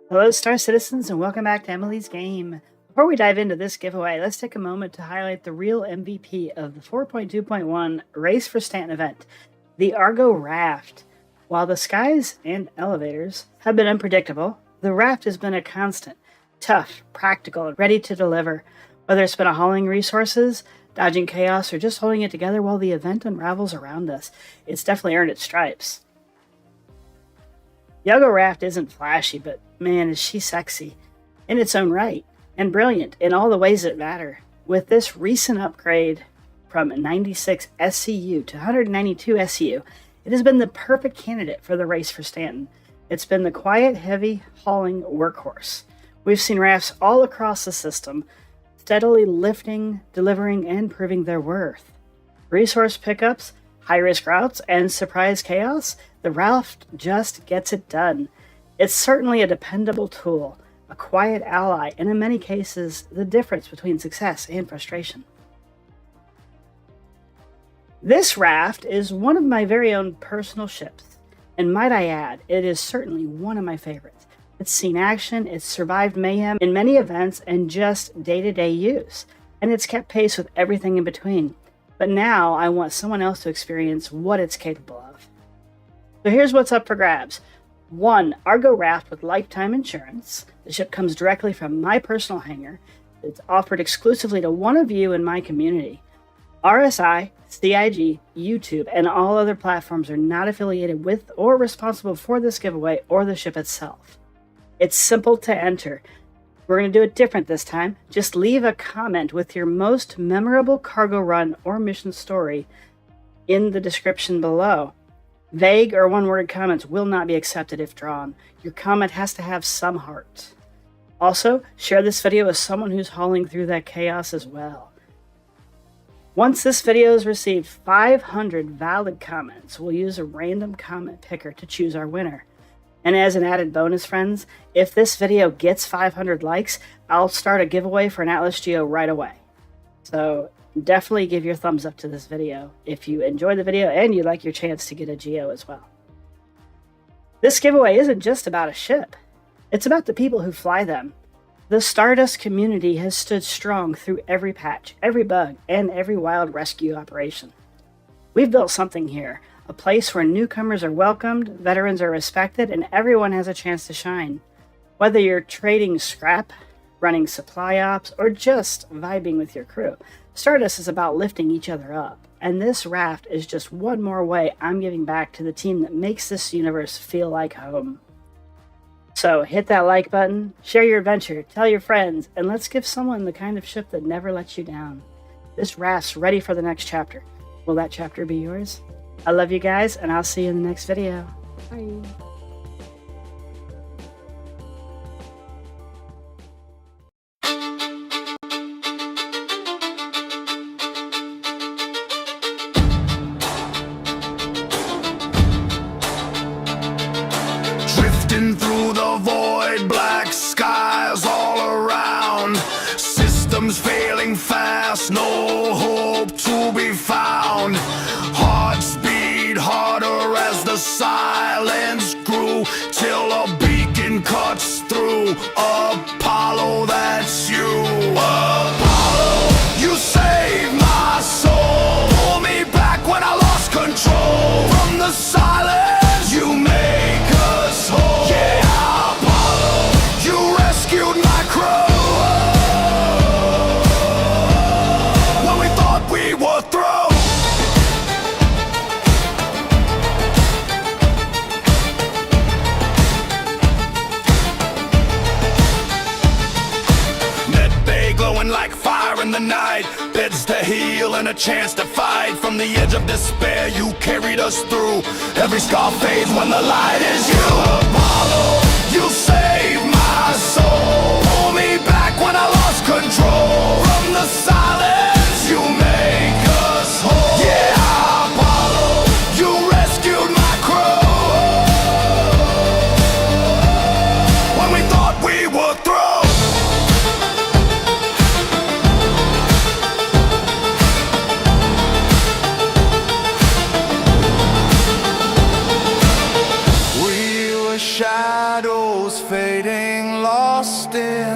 Hello Star Citizens, and welcome back to Emily's Game. Before we dive into this giveaway, let's take a moment to highlight the real MVP of the 4.2.1 Race for Stanton event, the Argo RAFT. While the skies and elevators have been unpredictable, the RAFT has been a constant, tough, practical, and ready to deliver. Whether it's been hauling resources, dodging chaos, or just holding it together while the event unravels around us, it's definitely earned its stripes. The Argo RAFT isn't flashy, but man, is she sexy in its own right, and brilliant in all the ways that matter. With this recent upgrade from 96 SCU to 192 SCU, it has been the perfect candidate for the Race for Stanton. It's been the quiet, heavy hauling workhorse. We've seen rafts all across the system, steadily lifting, delivering, and proving their worth. Resource pickups, high-risk routes, and surprise chaos, the RAFT just gets it done. It's certainly a dependable tool, a quiet ally, and in many cases, the difference between success and frustration. This RAFT is one of my very own personal ships, and might I add, it is certainly one of my favorites. It's seen action, it's survived mayhem in many events and just day-to-day use, and it's kept pace with everything in between. But now I want someone else to experience what it's capable of. So here's what's up for grabs. 1. Argo RAFT with lifetime insurance. The ship comes directly from my personal hangar. It's offered exclusively to one of you in my community. RSI, CIG, YouTube, and all other platforms are not affiliated with or responsible for this giveaway or the ship itself. It's simple to enter. We're going to do it different this time. Just leave a comment with your most memorable cargo run or mission story in the description below. Vague or one-word comments will not be accepted if drawn. Your comment has to have some heart. Also, share this video with someone who's hauling through that chaos as well. Once this video has received 500 valid comments, we'll use a random comment picker to choose our winner. And as an added bonus, friends, if this video gets 500 likes, I'll start a giveaway for an Atlas Geo right away. So definitely give your thumbs up to this video if you enjoyed the video and you'd like your chance to get a Geo as well. This giveaway isn't just about a ship. It's about the people who fly them. The Stardust community has stood strong through every patch, every bug, and every wild rescue operation. We've built something here, a place where newcomers are welcomed, veterans are respected, and everyone has a chance to shine. Whether you're trading scrap, running supply ops, or just vibing with your crew, Stardust is about lifting each other up, and this raft is just one more way I'm giving back to the team that makes this universe feel like home. So hit that like button, share your adventure, tell your friends, and let's give someone the kind of ship that never lets you down. This raft's ready for the next chapter. Will that chapter be yours? I love you guys, and I'll see you in the next video. Bye. Drifting through the void, black skies all around. Systems failing fast, no hope to be found. Hearts beat harder as the silence grew, till a beacon cuts through. Apollo, that's you. Apollo, you saved my soul. Pull me back when I lost control. From the silence, you make us whole. Yeah, Apollo, you rescued my crew. When we thought we were through. Glowing like fire in the night, beds to heal and a chance to fight. From the edge of despair, you carried us through. Every scar fades when the light is you. Apollo, you saved my soul. Pull me back when I lost control. From the silence, you make us whole. Yeah, Apollo, you rescued my crew. When we thought we were through. Shadows fading, lost in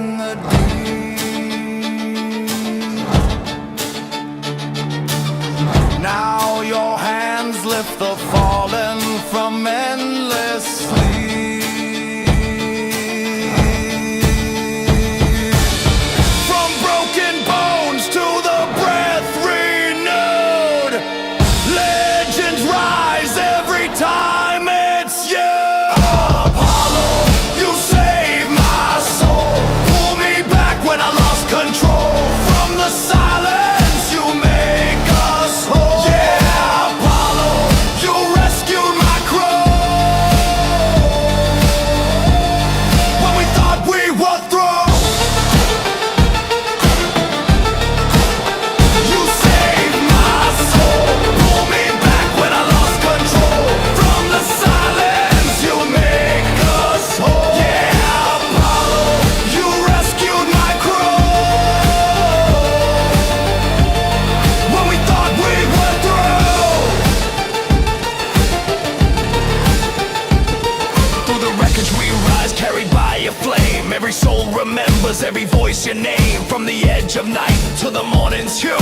Every soul remembers every voice you name, from the edge of night to the morning's hue.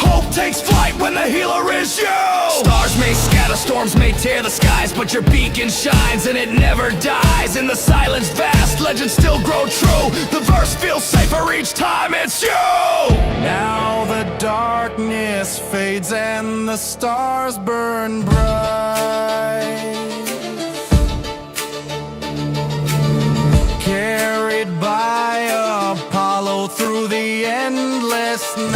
Hope takes flight when the healer is you. Stars may scatter, storms may tear the skies, but your beacon shines and it never dies. In the silence vast, legends still grow true. The verse feels safer each time it's you. Now the darkness fades and the stars burn bright, carried by Apollo through the endless night.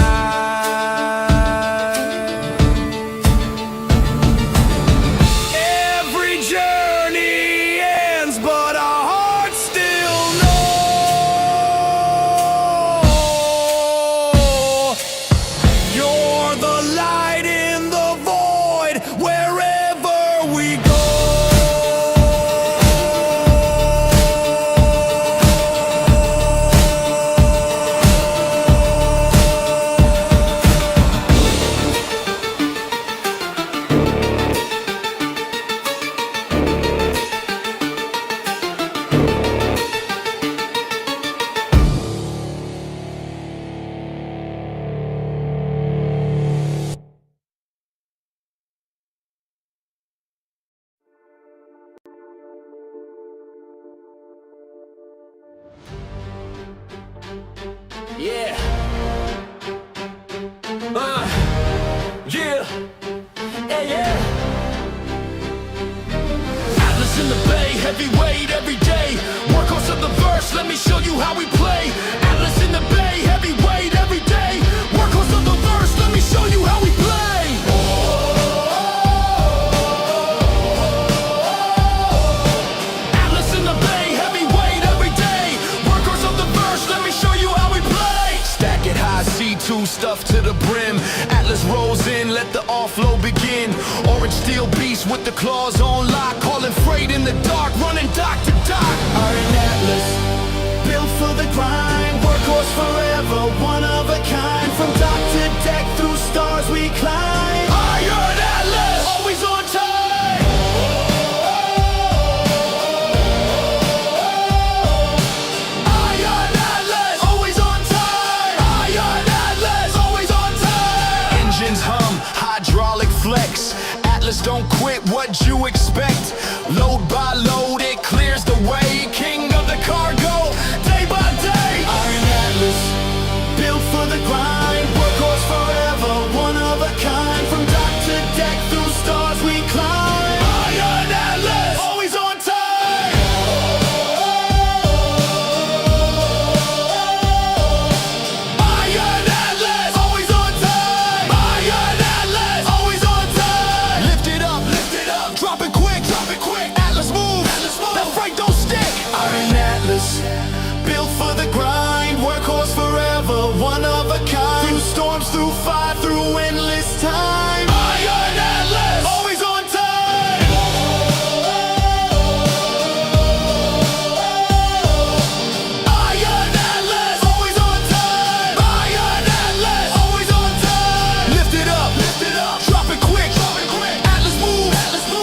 Every journey ends, but our hearts still know you're the light in the void wherever we go. Yeah. Yeah. Yeah, yeah. Atlas in the bay, heavyweight every day. Workhorse of the verse, let me show you how we play. Atlas in the bay, heavyweight every day. Workhorse of the verse, let me show you how we play. Atlas in the bay, heavyweight every day. Workhorse of the verse, let me show you how we play. Stack it high, C2 stuff to the brim. Atlas rolls in, let the offload begin. Orange steel beast with the claws on lock, calling freight in the dark, running dock to dock. Iron Atlas, built for the grind, workhorse forever, one of a kind. From dock to deck, through stars we climb. Iron Atlas, always on time. Iron Atlas, always on time. Iron Atlas, always on time. Engines hum, hydraulic flex. Atlas don't quit, what you expect? Load by load, it clears the way. King of the cargo, day by day. Iron Atlas, built for the grind, workhorse forever, one of a kind. From dock to deck, through stars we climb. Iron Atlas, always on time. Iron Atlas, always on time. Iron Atlas, always on time. Lift it up, Drop it quick, Atlas move, that freight don't stick. Iron Atlas, built for the grind, workhorse forever, one of a kind. Through storms, through fire, through endless time. Iron Atlas, always on time. Iron Atlas, always on time. Iron Atlas, always on time. Lift it up, Drop it quick, Atlas move,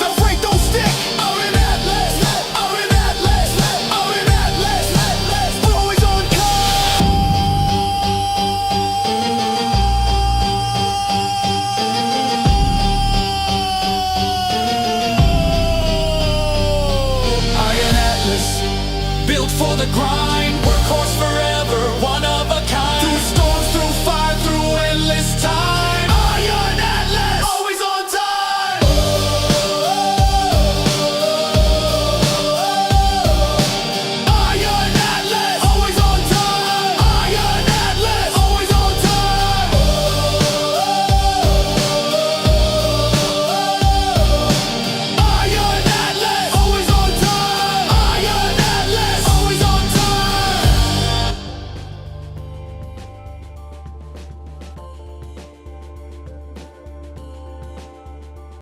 that freight don't stick. Iron Atlas, we're always on time. Iron Atlas, Built for the grind, workhorse forever.